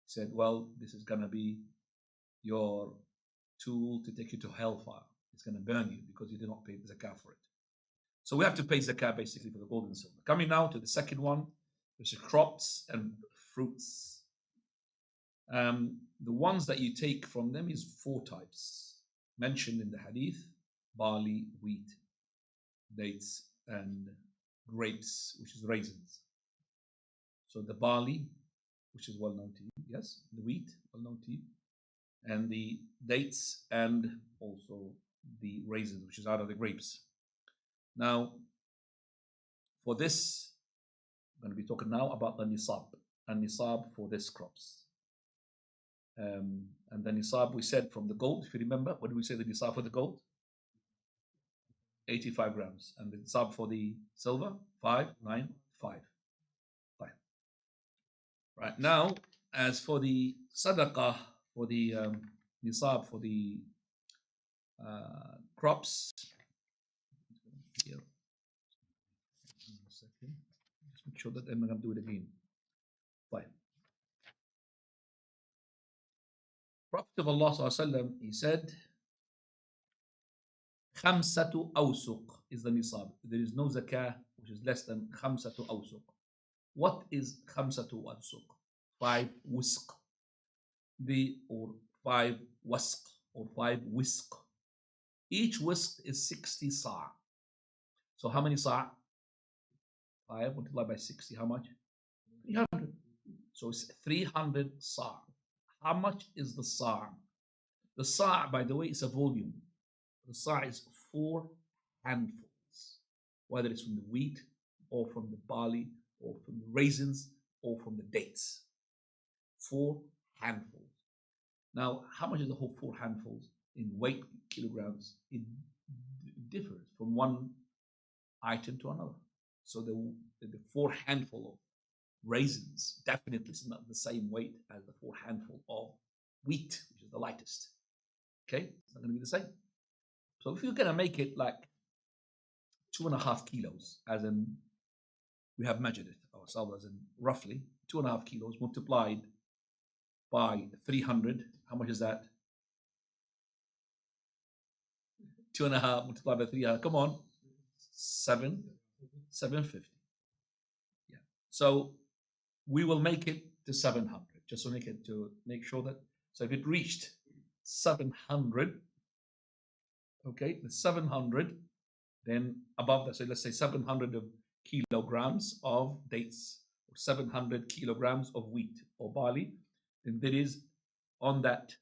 Speaker 3: He said, "Well, this is gonna be your tool to take you to hellfire. It's gonna burn you because you did not pay the zakah for it." So we have to pay zakah basically for the gold and silver. Coming now to the second one, which is crops and fruits. The ones that you take from them is 4 types mentioned in the hadith: barley, wheat, dates, and grapes, which is raisins. So the barley, which is well known to you, yes, the wheat, well known to you, and the dates, and also the raisins, which is out of the grapes. Now, for this, I'm going to be talking now about the nisab, and nisab for this crops. And the nisab, we said from the gold, if you remember, what did we say the nisab for the gold? 85 grams. And the nisab for the silver? 595. Fine. Right, now, as for the sadaqah, for the nisab, for the crops, here. Just make sure that I'm going to do it again. Fine. Prophet of Allah ﷺ, he said, "Khamsatu awsuq" is the nisab. There is no zakah which is less than khamsatu awsuq. What is khamsatu awsuq? 5 wisq. Or 5 wasq, or 5 wisq. Each wisq is 60 sa'. So how many sa'? 5 multiplied by 60, how much? 300. So it's 300 sa'. How much is the sa'? The sa', by the way, is a volume. The sa' is 4 handfuls, whether it's from the wheat, or from the barley, or from the raisins, or from the dates. 4 handfuls. Now, how much is the whole 4 handfuls in weight, kilograms? It differs from one item to another. So the 4 handful of raisins definitely is not the same weight as the 4 handful of wheat, which is the lightest. Okay, it's not going to be the same. So if you're going to make it like 2.5 kilos, as in we have measured it ourselves, as in roughly 2.5 kilos multiplied by 300, how much is that? 2.5 multiplied by 300. Come on, 750. Yeah. So we will make it to 700, just to make sure that. So if it reached 700, okay, the 700, then above that, so let's say 700 of kilograms of dates, or 700 kilograms of wheat or barley, then there is on that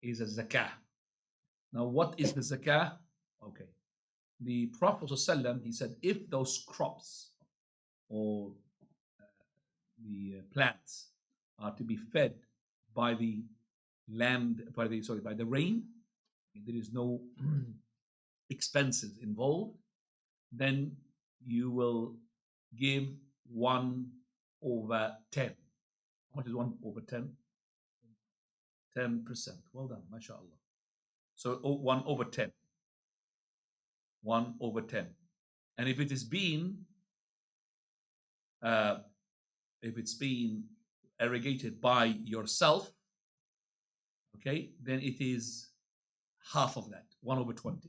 Speaker 3: is a zakah. Now, what is the zakah? Okay. The Prophet ﷺ, he said, if those crops or the plants are to be fed by the land, by the rain, there is no expenses involved, then you will give 1/10. How much is 1/10? 10%. Well done, mashallah. So 1/10. 1/10. And if it is being if it's being irrigated by yourself, okay, then it is half of that, 1/20.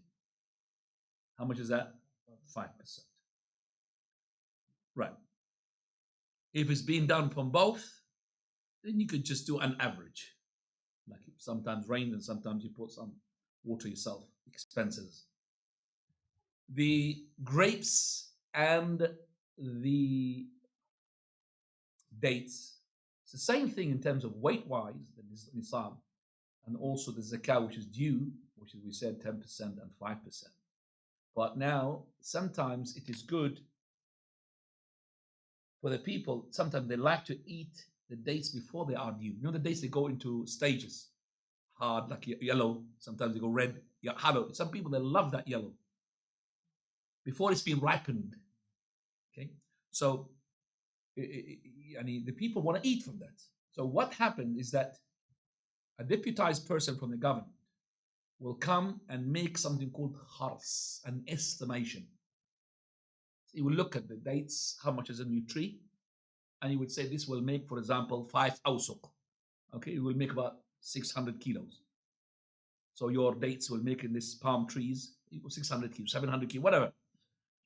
Speaker 3: How much is that? 5%. Right. If it's being done from both, then you could just do an average. Like sometimes rain and sometimes you put some water yourself, expenses. The grapes and the dates, it's the same thing in terms of weight-wise, the nisab, and also the zakah, which is due, which is, we said, 10% and 5%. But now, sometimes it is good for the people, sometimes they like to eat the dates before they are due. You know the dates, they go into stages. Hard, like yellow. Sometimes they go red, yellow. Some people, they love that yellow. Before it's been ripened. Okay? So, the people want to eat from that. So what happened is that a deputized person from the government will come and make something called khars, an estimation. He will look at the dates, how much is a new tree, and he would say this will make, for example, 5 awsuq. Okay, it will make about 600 kilos. So your dates will make in this palm trees 600 kilos, 700 kilos, whatever.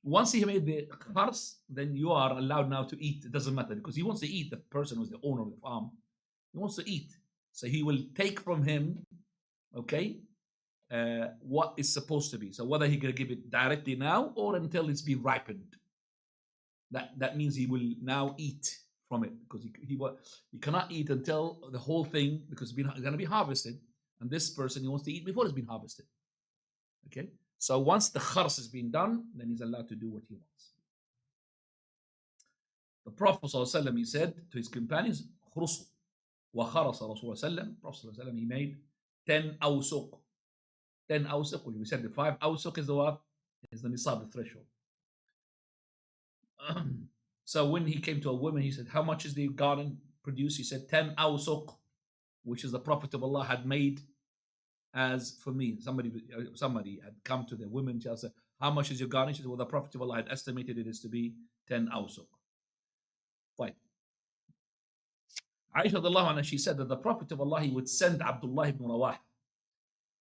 Speaker 3: Once he made the khars, then you are allowed now to eat. It doesn't matter because he wants to eat. The person who's the owner of the farm, he wants to eat. So he will take from him, okay, what is supposed to be. So whether he can give it directly now or until it's been ripened. That means he will now eat from it because he cannot eat until the whole thing, because it's going to be harvested. And this person, he wants to eat before it's been harvested. Okay? So once the khars has been done, then he's allowed to do what he wants. The Prophet ﷺ, he said to his companions, خُرُصُ وَخَرَصَ رَسُولَ ﷺ. Prophet ﷺ, he made 10 awsuq. 10 awsuq, we said the 5 awsuq is the what? Is the nisab, the threshold. So when he came to a woman, he said, how much is the garden produced? He said 10 awsuq, which is the Prophet of Allah had made as for me. Somebody had come to the woman, she said, how much is your garden? She said, well, the Prophet of Allah had estimated it is to be 10 awsuq. Fine. Aisha radiallahu anha, she said that the Prophet of Allah, he would send Abdullah ibn Rawah,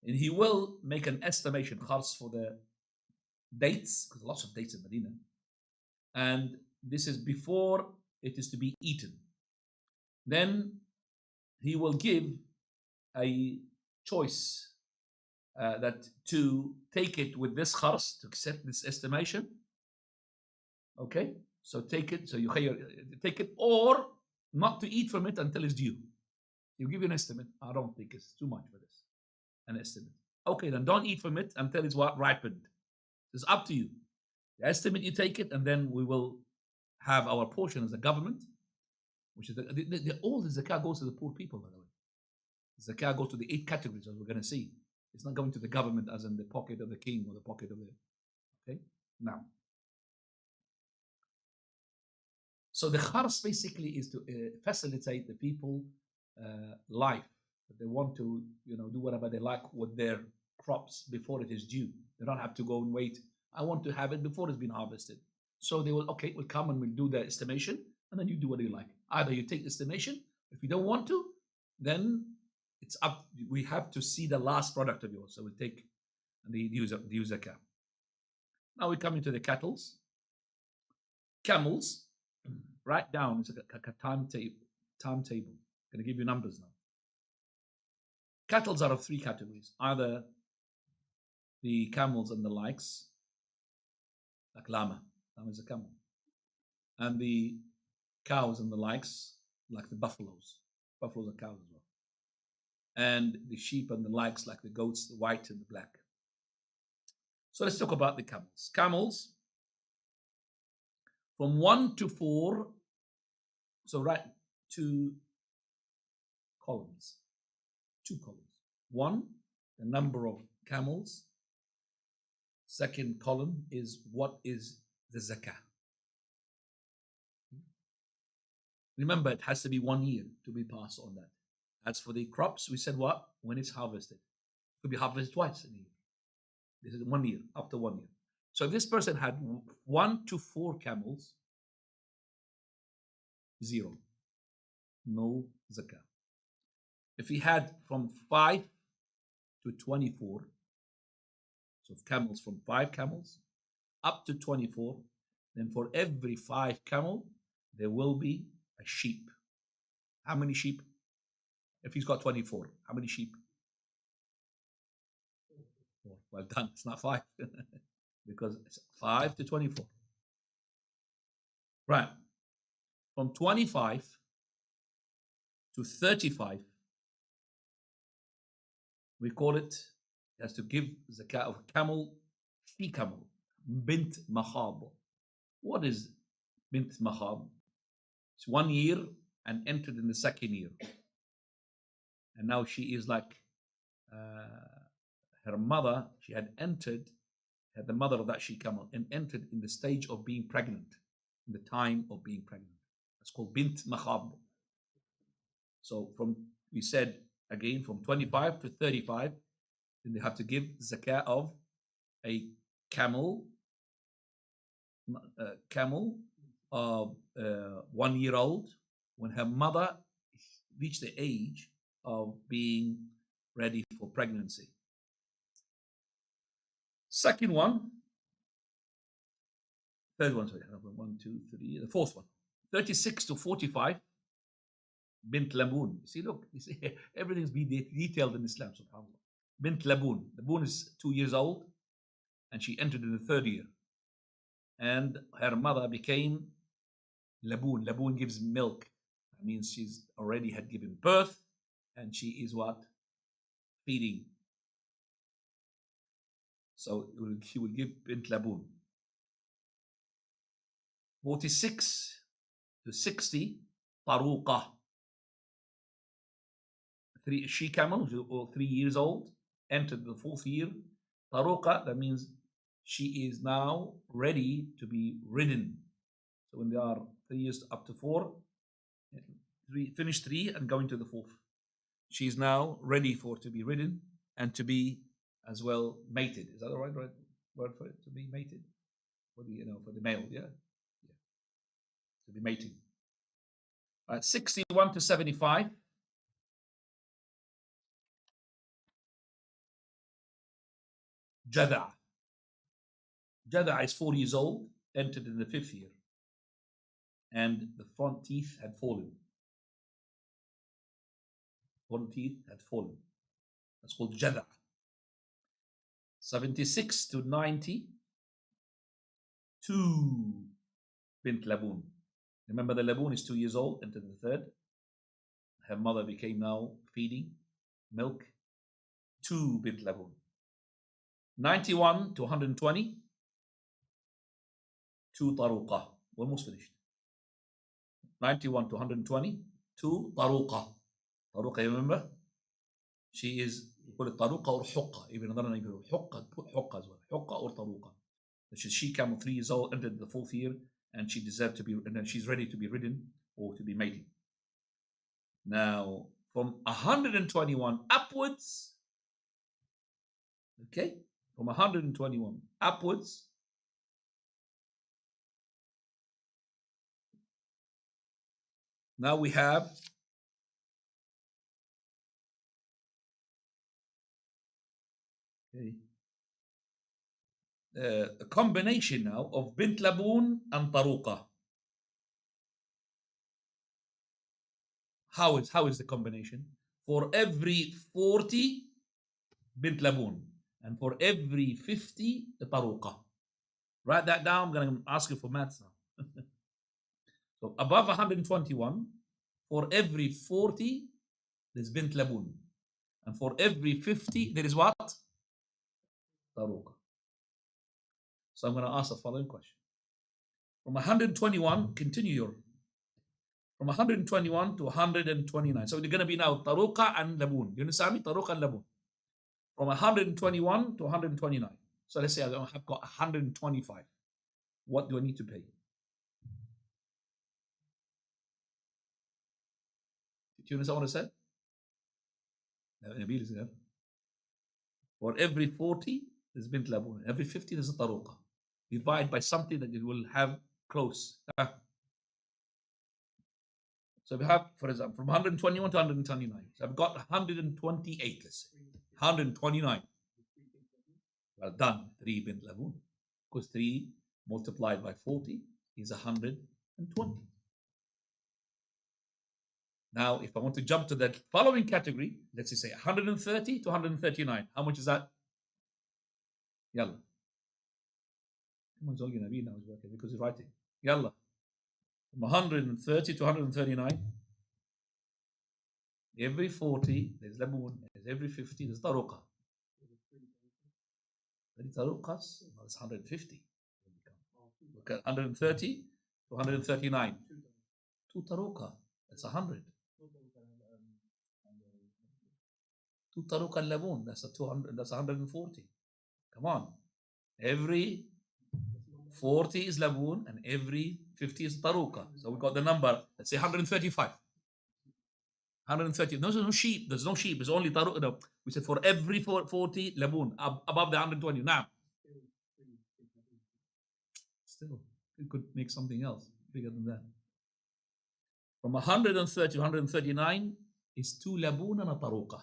Speaker 3: and he will make an estimation, khars, for the dates, because lots of dates in Medina, and this is before it is to be eaten. Then he will give a choice that to take it with this khars, to accept this estimation. Okay, so take it, so you take it, or not to eat from it until it's due. He'll give you an estimate. I don't think it's too much for this. An estimate. Okay, then don't eat from it until it's what? Ripened. It's up to you. The estimate, you take it, and then we will have our portion as a government, which is all the zakah goes to the poor people, by the way. The zakah goes to the 8 categories, as we're going to see. It's not going to the government as in the pocket of the king or the pocket of the... Okay? Now. So the khars basically is to facilitate the people life. They want to, do whatever they like with their crops before it is due. They don't have to go and wait. I want to have it before it's been harvested. So they will, okay, we'll come and we'll do the estimation, and then you do what you like. Either you take the estimation. If you don't want to, then it's up. We have to see the last product of yours. So we'll take the zakah. Now we come into the cattles. Camels, write down, it's like a timetable. I'm going to give you numbers now. Cattles are of three categories. Either the camels and the likes, like llama. Llama is a camel. And the cows and the likes, like the buffaloes. Buffaloes are cows as well. And the sheep and the likes, like the goats, the white and the black. So let's talk about the camels. Camels, from 1 to 4, so write 2 columns. 2 columns. 1, the number of camels. Second column is what is the zakah. Remember, it has to be 1 year to be passed on that. As for the crops, we said what? When it's harvested. It could be harvested twice in a year. This is 1 year, after 1 year. So if this person had 1 to 4 camels, 0. No zakah. If he had from 5 to 24, so camels from 5 camels up to 24, then for every 5 camel, there will be a sheep. How many sheep? If he's got 24, how many sheep? 4. Well done, it's not 5. Because it's 5 to 24. Right. From 25 to 35, we call it, he has to give zakah of camel, she camel, bint mahab. What is bint mahab? It's 1 year and entered in the 2nd year. And now she is like her mother, she had entered, the mother of that she camel, and entered in the stage of being pregnant, in the time of being pregnant. That's called bint mahab. So we said again, from 25 to 35, then they have to give zakah of a camel of 1 year old, when her mother reached the age of being ready for pregnancy. Third one, sorry, 1, 2, 3, the fourth one, 36 to 45, bint laboon. You see, everything's been detailed in Islam, subhanAllah. Bint laboon. Laboon is 2 years old, and she entered in the 3rd year. And her mother became laboon. Laboon gives milk. That means she's already had given birth, and she is what? Feeding. So she will give bint laboon. 46 to 60, taruqa. She camel, 3 years old, entered the 4th year. Taruqa, that means she is now ready to be ridden. So when they are 3 years up to 4, finish 3 and going to the 4th. She is now ready to be ridden and to be as well mated. Is that the right word for it? To be mated? For the male, yeah? To be mating. 61 to 75. Jada. Jada is 4 years old, entered in the 5th year, and the front teeth had fallen. Front teeth had fallen. That's called Jada. 76 to 90, 2 bint laboon. Remember, the laboon is 2 years old, entered the 3rd. Her mother became now feeding milk. 2 bint laboon. 91 to 120, 2 taruqa. Almost finished. 91 to 120, 2 taruqa. Taruqa, you remember? She is, you call it taruqa or huqqa. Even another name, huqqa, put huqqa as well. Huqqa or taruqa. She camel 3 years old, entered the 4th year, and she deserved to be, and then she's ready to be ridden or to be mating. Now, from 121 upwards, okay, from 121 upwards, now we have a combination now of bint laboon and taruqa. How is the combination? For every 40 bint laboon, and for every 50 the taruqa. Write that down. I'm going to ask you for maths now. So above 121, for every 40 there's bint laboon, and for every 50 there is what? Taruqa. So I'm going to ask the following question. From 121, continue your. From 121 to 129. So they're going to be now taruqa and laboon. You understand me? Taruqa and laboon. From 121 to 129. So let's say I have got 125. What do I need to pay? Do you understand what I said? Nabil is there. For every 40, there's bint laboon. Every 50, there's a taruqa. Divide by something that you will have close. So we have, for example, from 121 to 129. So I've got 128, let's say. 129. Well done. 3 bint laboon. Because 3 multiplied by 40 is 120. Now, if I want to jump to that following category, let's say 130 to 139. How much is that? Yalla. Come on, Zolgi Nabi now is working because he's writing. Yalla. From 130 to 139. Every 40, there's laboon. Every 50, there's taruqa. 30 taruqas, well, it's 150. Look at 130 to 139. 2 taruqa, that's 100. 2 taruqa laboon, that's 200. That's 140. Come on. Every 40 is laboon and every 50 is taruqa. So we got the number. Let's say 135. 130. There's no sheep. There's no sheep. It's only taruqa. No. We said for every 40 laboon above the 120. Now, still, it could make something else bigger than that. From 130 to 139 is 2 laboon and a taruqa.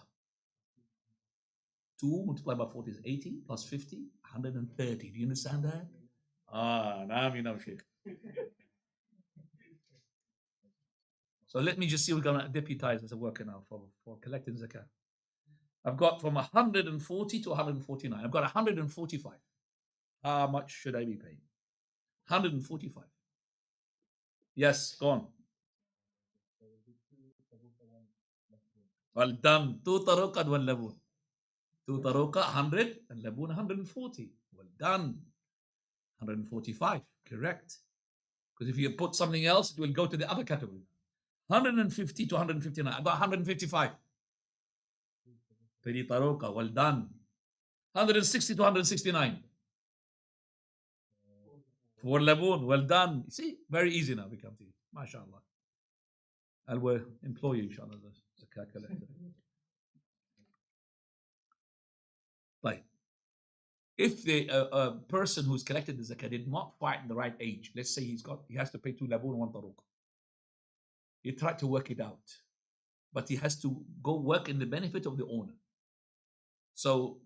Speaker 3: 2 multiplied by 40 is 80 plus 50, 130. Do you understand that? Now you know, Sheikh. So let me just see, we're going to deputize as a worker now for collecting zakah. I've got from 140 to 149. I've got 145. How much should I be paying? 145. Yes, go on. Well done. 2 taruqa and 1 laboon. 2 taruqa, 100, and laboon 140. Well done. 145, correct. Because if you put something else, it will go to the other category. 150 to 159. I got 155. 3 taruqa, well done. 160 to 169. 4 laboon, well done. You see, very easy now we come to you. MashaAllah. I will employ you, inshallah, as a zakat collector. Like, if a person who's collected the zakat did not find the right age, let's say he has to pay 2 laboon and 1 taruqa. He tried to work it out, but he has to go work in the benefit of the owner. So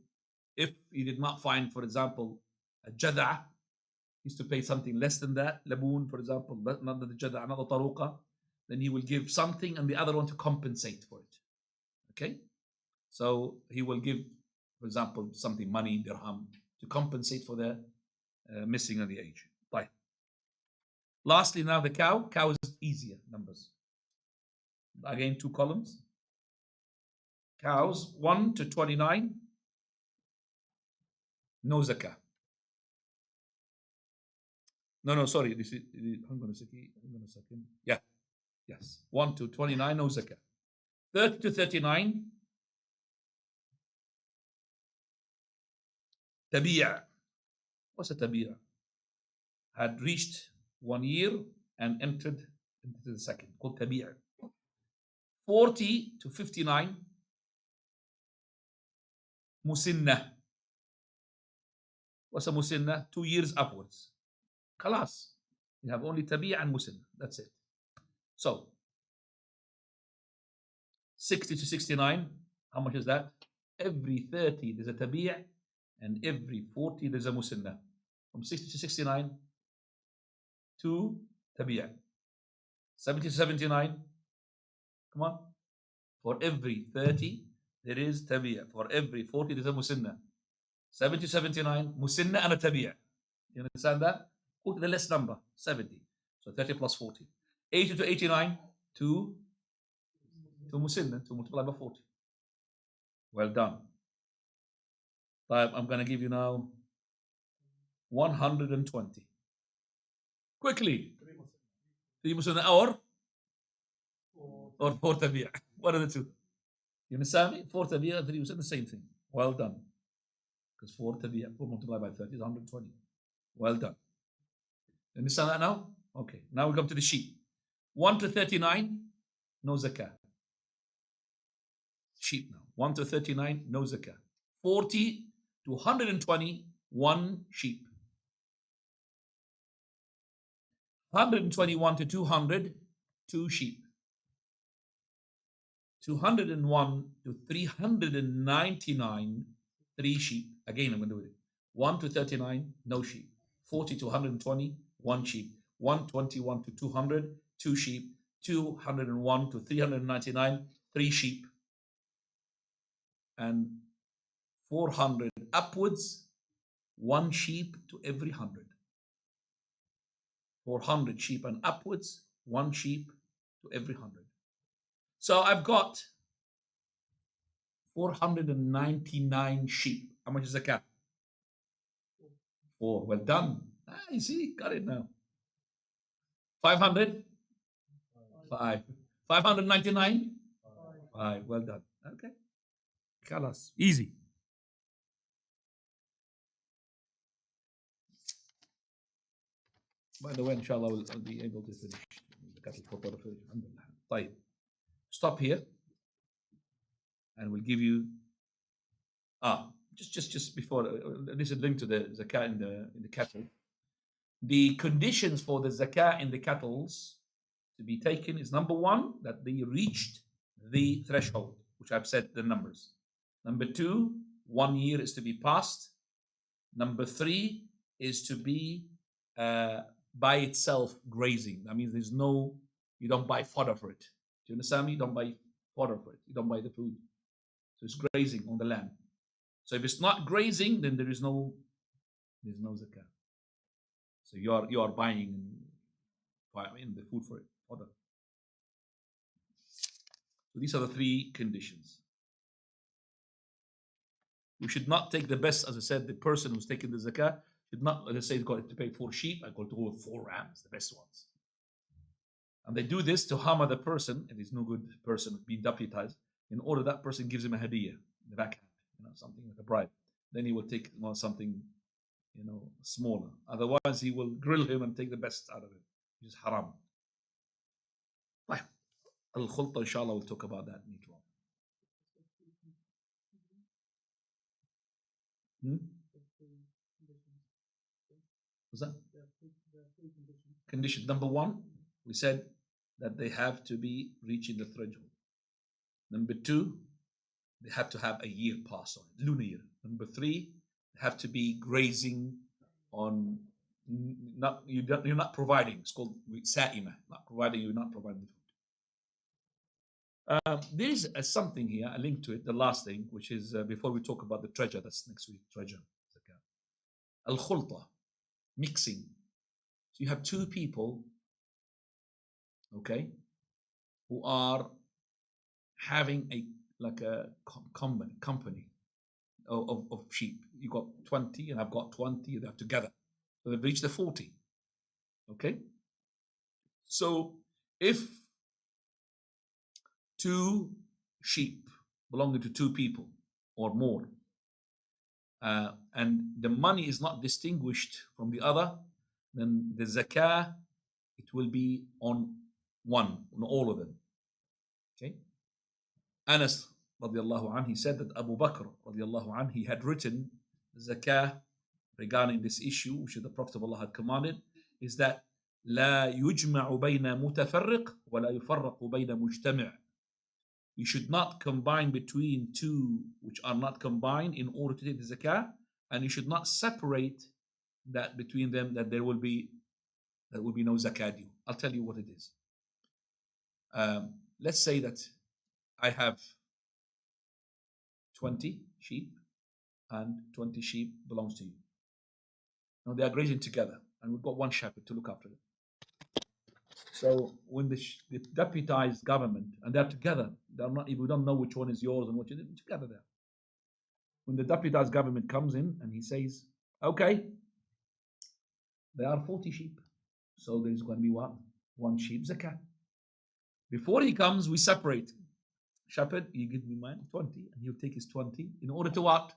Speaker 3: if he did not find, for example, a jada', he has to pay something less than that, laboon, for example, another jada', another taruqa, then he will give something and the other one to compensate for it. Okay? So he will give, for example, something, money, dirham, to compensate for the missing of the age. Right. Lastly, now the cow. Cow is easier numbers. Again, 2 columns. Cows 1 to 29. No zakah. No, sorry. This is. Hang on a second. Yeah. Yes. 1 to 29. No zakah. 30 to 39. Tabi'a. What's a tabi'a? Had reached 1 year and entered into the second. Called tabi'a. 40 to 59. Musinna. What's a musinna? 2 years upwards. Khalas. You have only tabi'a and musinna. That's it. So, 60 to 69. How much is that? Every 30 there's a tabi'a and every 40 there's a musinna. from 60 to 69, 2 tabi'a. 70 to 79, come on. For every 30, there is tabi'a. For every 40, there's a musinna. 70 to 79, musinna and a tabi'a. You understand that? Go to the less number, 70. So 30 plus 40. 80 to 89, 2 musinna, 2 multiplied by 40. Well done. I'm going to give you now 120. Quickly. 3 musinna or 4 tabi'a. One of the two. You understand me? 4 tabi'a, 3 musinna, the same thing. Well done. Because 4 tabi'a, 4 multiplied by 30 is 120. Well done. You understand that now? Okay. Now we come to the sheep. 1 to 39, no zakah. Sheep now. 1 to 39, no zakah. 40 to 120, 1 sheep. 121 to 200, 2 sheep. 201 to 399, 3 sheep. Again, I'm going to do it. 1 to 39, no sheep. 40 to 120, 1 sheep. 121 to 200, 2 sheep. 201 to 399, 3 sheep. And 400 upwards, 1 sheep to every 100. 400 sheep and upwards, 1 sheep to every 100. So I've got 499 sheep. How much is the cap? 4. Well done. You see, got it now. 500? 5. 599? 5. Well done. Okay. Khalas. Easy. By the way, inshallah, I'll be able to finish the cattle for طيب. Stop here. And we'll give you just before this is linked to the zakah in the cattle. The conditions for the zakah in the cattle to be taken is number 1, that they reached the threshold, which I've said the numbers. Number 2, 1 year is to be passed. Number 3 is to be by itself grazing. That means you don't buy fodder for it. Do you understand me? You don't buy fodder for it. You don't buy the food. So it's grazing on the land. So if it's not grazing, then there's no zakah. So you are buying the food for it, fodder. So these are the 3 conditions. We should not take the best, as I said, the person who's taking the zakah should not, let's say, got to pay 4 sheep, I got to go with 4 rams, the best ones. And they do this to harm the person, and he's no good person being deputized, in order that person gives him a hadiyah in the backhand, something like a bribe. Then he will take something, smaller. Otherwise, he will grill him and take the best out of it, which is haram. Al-Khulta, inshallah, we'll talk about that later on. What's that? Condition number 1, we said that they have to be reaching the threshold. Number 2, they have to have a year pass on it, lunar year. Number 3, they have to be grazing on. You're not providing. It's called sa'ima. Not providing. You're not providing the food. There is something here, a link to it. The last thing, which is before we talk about the treasure. That's next week. Treasure. Al-khulta, mixing. So you have 2 people, okay, who are having a company of sheep. You got 20 and I've got 20, they're together. So they've reached the 40. Okay? So if 2 sheep belonging to 2 people or more, and the money is not distinguished from the other, then the zakah, it will be on all of them. Okay? Anas radiallahu anhu, he said that Abu Bakr radiallahu anhu, he had written zakah regarding this issue, which the Prophet of Allah had commanded, is that لا يجمع بين متفرق ولا يفرق بين مجتمع. You should not combine between 2 which are not combined in order to take the zakah, and you should not separate that between them that there will be no zakat due. I'll tell you what it is. Let's say that I have 20 sheep and 20 sheep belongs to you. Now they are grazing together and we've got one shepherd to look after them. So when the deputized government, and they're together, they're not, we don't know which one is yours and which is together there. When the deputized government comes in and he says, okay, there are 40 sheep. So there's going to be what? One sheep zakat. Before he comes, we separate. Shepherd, you give me mine, 20, and he'll take his 20 in order to what?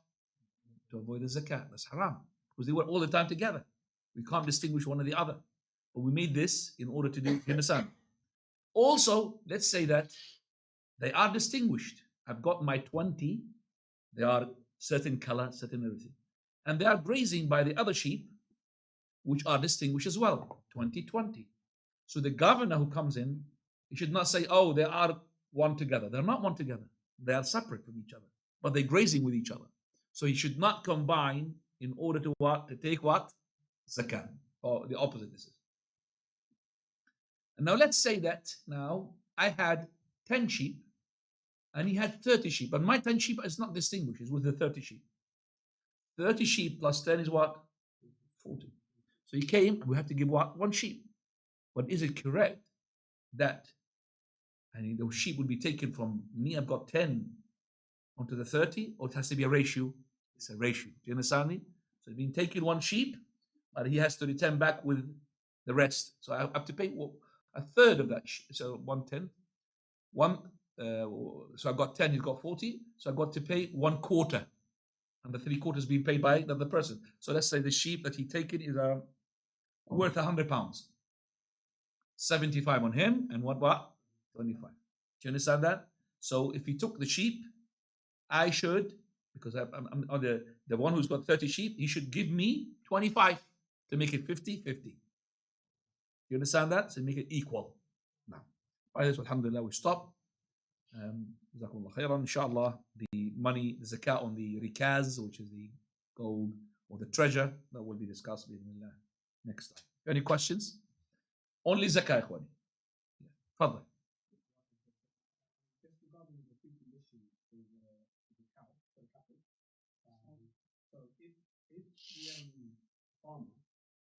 Speaker 3: To avoid the zakat. That's haram. Because they were all the time together. We can't distinguish one or the other. But we made this in order to do, you understand? Also, let's say that they are distinguished. I've got my 20, they are certain color, certain everything. And they are grazing by the other sheep, which are distinguished as well, 20-20. So the governor who comes in, he should not say, oh, they are one together. They're not one together. They are separate from each other, but they're grazing with each other. So he should not combine in order to what? To take what? Zakat, or the opposite this is. And now let's say that now I had 10 sheep and he had 30 sheep, but my 10 sheep is not distinguished, it's with the 30 sheep. 30 sheep plus 10 is what? 40. So he came, we have to give what? One sheep. But is it correct that those sheep will be taken from me, I've got 10 onto the 30, or it has to be a ratio? It's a ratio. Do you understand me? So it's being taken one sheep, but he has to return back with the rest. So I have to pay a third of that. So 1/10. So I got 10, he's got 40. So I got to pay 1/4. And the 3/4 being paid by another person. So let's say the sheep that he taken is worth £100. 75 on him, and what? 25. Do you understand that? So if he took the sheep, I should, because I'm on the one who's got 30 sheep, he should give me 25 to make it 50-50. You understand that? So make it equal. Now, by this, alhamdulillah, we stop. Jazakumullah khairan. Inshallah, the money, the zakat on the rikaz, which is the gold or the treasure, that will be discussed next time. Any questions? Only zakah, ikhwani. Fadl.
Speaker 2: Just regarding the two conditions for the cow, for the cattle. So if the farmer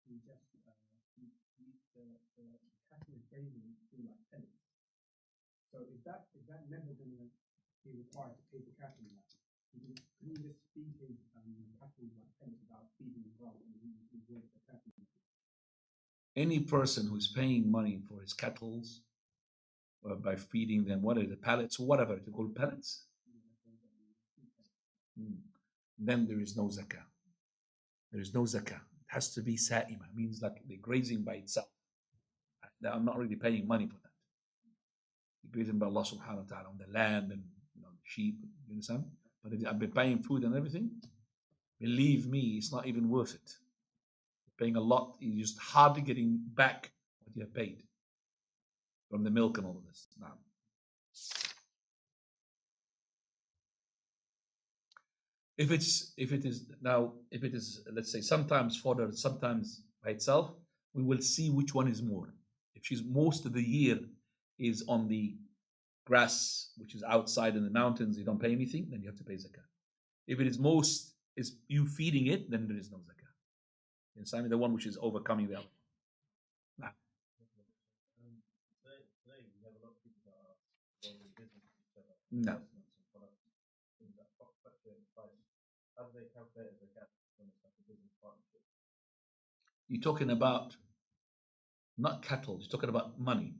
Speaker 2: who just the cattle is grazing through like pellets, so is that never going to be required to pay the cattle in that? Can you just feed his cattle like pellets without feeding the grass and he the cattle?
Speaker 3: Any person who's paying money for his cattle by feeding them, what are the pellets or whatever to call pellets, then there is no zakah. There is no zakah. It has to be sa'ima, means like they're grazing by itself. I'm not really paying money for that. They're grazing by Allah subhanahu wa ta'ala on the land and the sheep, you understand? But if I've been paying food and everything, believe me, it's not even worth it. Paying a lot, you're just hardly getting back what you have paid from the milk and all of this. Now, if it is, let's say, sometimes fodder, sometimes by itself, we will see which one is more. If she's most of the year is on the grass, which is outside in the mountains, you don't pay anything, then you have to pay zakah. If it is most is you feeding it, then there is no zakah. You understand? The one which is overcoming the other. Nah.
Speaker 2: Today we have a lot of people that are going in business with each other.
Speaker 3: No.
Speaker 2: Things that fluctuate in price. How do they calculate the gap when it's like a business partnership?
Speaker 3: You're talking about not cattle, you're talking about money.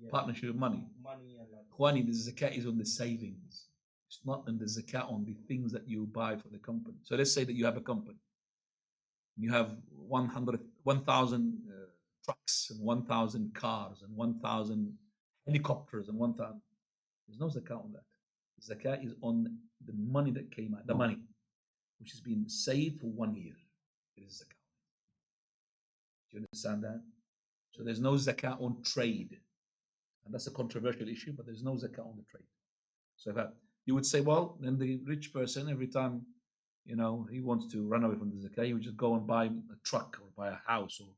Speaker 3: Yeah. Partnership with money.
Speaker 2: Money and like
Speaker 3: Khwani, the zakat is on the savings. It's not on the zakat on the things that you buy for the company. So let's say that you have a company. You have 1,000 trucks and 1,000 cars and 1,000 helicopters and 1,000. There's no zakat on that. The zakat is on the money that came out, the money which has been saved for 1 year. It is zakat. Do you understand that? So there's no zakat on trade. And that's a controversial issue, but there's no zakat on the trade. So that you would say, well, then the rich person, every time he wants to run away from the zakah, he would just go and buy a truck or buy a house or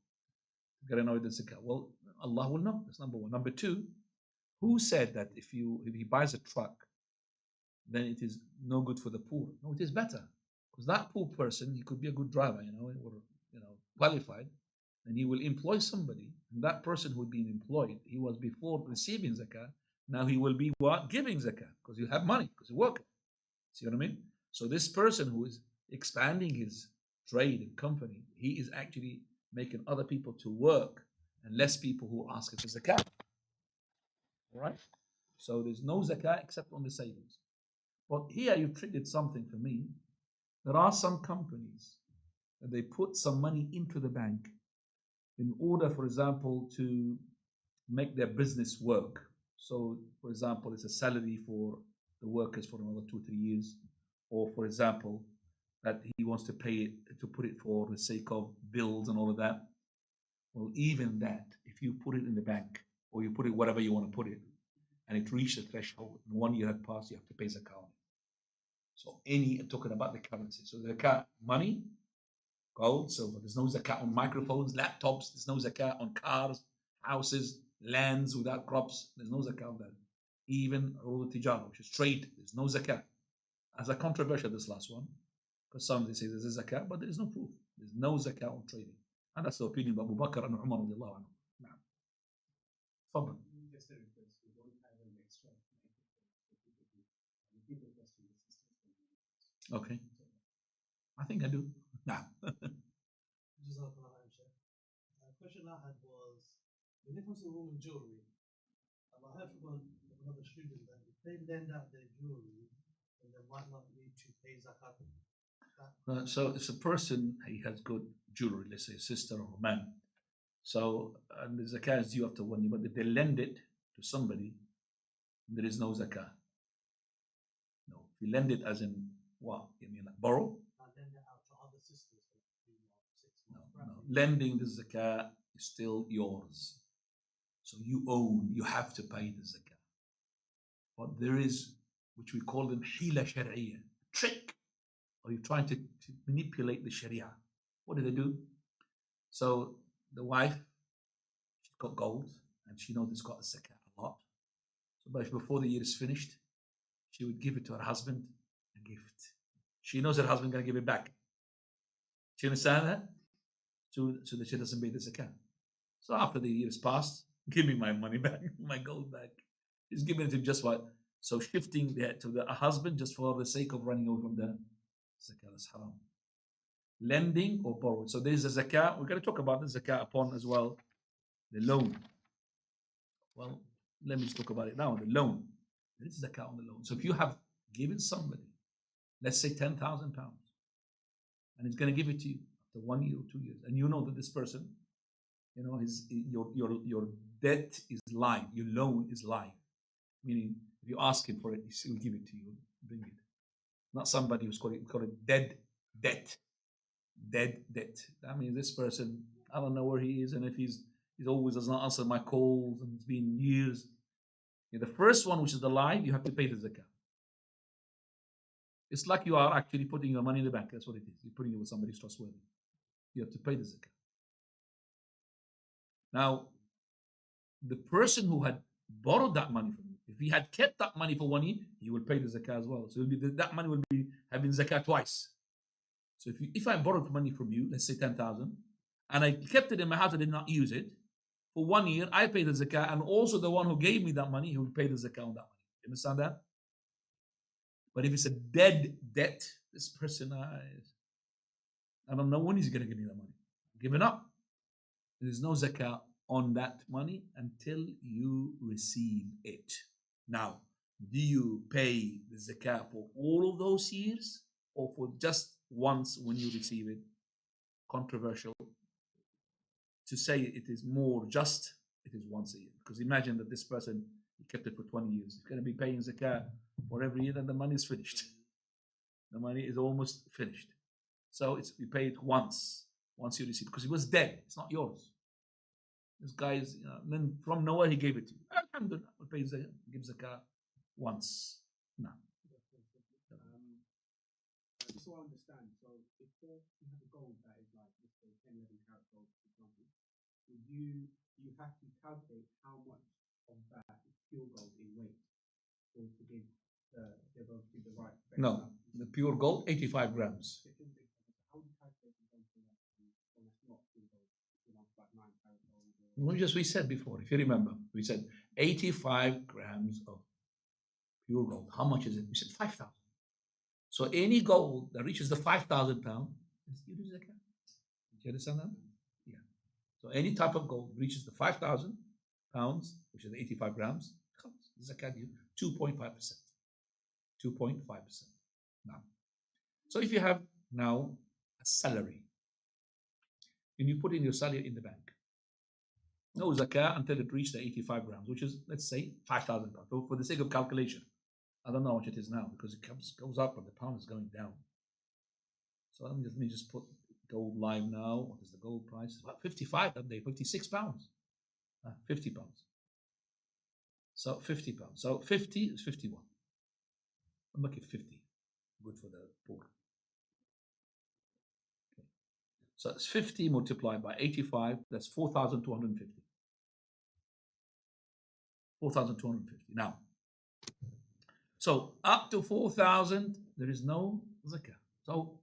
Speaker 3: get annoyed with the zakah. Well, Allah will know. That's number one. Number two, who said that if he buys a truck, then it is no good for the poor? No, it is better, because that poor person, he could be a good driver, or qualified, and he will employ somebody. And that person who had been employed, he was before receiving zakah. Now he will be what? Giving zakah, because you have money, because you work. See what I mean? So this person who is expanding his trade and company, he is actually making other people to work and less people who ask for zakah. All right? So there's no zakah except on the savings. But here you've triggered something for me. There are some companies that they put some money into the bank in order, for example, to make their business work. So, for example, it's a salary for the workers for another 2-3 years, or for example, that he wants to pay it to put it for the sake of bills and all of that. Well, even that, if you put it in the bank or you put it wherever you want to put it, and it reached the threshold, and 1 year had passed, you have to pay zakah. So I'm talking about the currency. So zakah, money, gold, silver. There's no zakah on microphones, laptops. There's no zakah on cars, houses, lands without crops. There's no zakah on that. Even urud tijara, which is trade, there's no zakah. As a controversial, this last one, because some they say there's a zakah, but there is no proof. There's no zakah on trading. And that's the opinion of Abu Bakr and Umar radiallahu anhu. Now, Fadl. Okay. I think I do. Nah.
Speaker 5: Question I had was, when it comes to women jewelry, I heard from another student that if they lend out their jewelry, then they might not need to pay zakat.
Speaker 3: So it's a person, he has good jewelry, let's say a sister or a man. So, and the zakah is due after 1 year, but if they lend it to somebody, there is no zakah. No. If you lend it as in what? You mean like borrow?
Speaker 5: Lend it out to other sisters for 3 months, 6 months.
Speaker 3: No. Lending the zakah is still yours. So you own, you have to pay the zakah. But there is, which we call them hila shari'iyya, trick. Or you're trying to manipulate the sharia. What do they do? So the wife, she's got gold, and she knows it's got a zakah a lot. So before the year is finished, she would give it to her husband, a gift. She knows her husband going to give it back. Do you understand that? So that she doesn't pay the zakah. So after the year is passed, give me my money back, my gold back. He's giving it to him just what? So shifting that to the husband just for the sake of running away from the zakah is haram. Lending or borrowing. So there's a zakah. We're going to talk about the zakah upon as well. The loan. Well, let me just talk about it now. The loan. There is zakah on the loan. So if you have given somebody, let's say £10,000, and he's going to give it to you after 1 year or 2 years, and you know that this person, your debt is live, your loan is live. Meaning, if you ask him for it, he'll give it to you, bring it. Not somebody who's called it dead debt. Dead debt. That means this person, I don't know where he is, and if he's always does not answer my calls, and it's been years. The first one, which is the live, you have to pay the zakah. It's like you are actually putting your money in the bank. That's what it is. You're putting it with somebody who's trustworthy. You have to pay the zakah. Now, the person who had borrowed that money from you, if he had kept that money for 1 year, he will pay the zakah as well. So that money will be having zakah twice. So if I borrowed money from you, let's say 10,000, and I kept it in my house, I did not use it, for 1 year, I pay the zakah, and also the one who gave me that money, he will pay the zakah on that money. You understand that? But if it's a dead debt, this person, I don't know when he's going to give me the money. Giving up. There's no zakah on that money until you receive it. Now, do you pay the zakah for all of those years or for just once when you receive it? Controversial. To say it is more just, it is once a year. Because imagine that this person, he kept it for 20 years. He's going to be paying zakah for every year, and the money is finished. The money is almost finished. So you pay it once you receive it. Because it was dead. It's not yours. This guy is, then from nowhere he gave it to you. Alhamdulillah, we pay zakah, give zakah once. No.
Speaker 2: Just so I understand. So if you have a gold that is like, let's say, 10, 11 karat gold, for example, would you have to calculate how much of that is pure gold in weight, or to give the right?
Speaker 3: No, the pure gold, 85 grams.
Speaker 2: How would you calculate the gold for that? When it's not pure gold, like 9 karat gold.
Speaker 3: We said before, if you remember, we said 85 grams of pure gold. How much is it? We said 5,000. So any gold that reaches the 5,000 pound, you do zakat. Do you understand that? Yeah. So any type of gold reaches the 5,000 pounds, which is 85 grams, zakat you 2.5%. 2.5%. Now, so if you have now a salary, and you put in your salary in the bank, no zakah until it reached the 85 grams, which is, let's say, 5,000 pounds. So for the sake of calculation, I don't know how much it is now because it goes up and the pound is going down. So let me just put gold live now. What is the gold price? About 55 that day, 56 pounds. 50 pounds. So 50 pounds. So 50 is 51. I'll make it 50. Good for the poor. Okay. So it's 50 multiplied by 85. That's 4,250. 4,250. Now, so up to 4,000, there is no zakah. So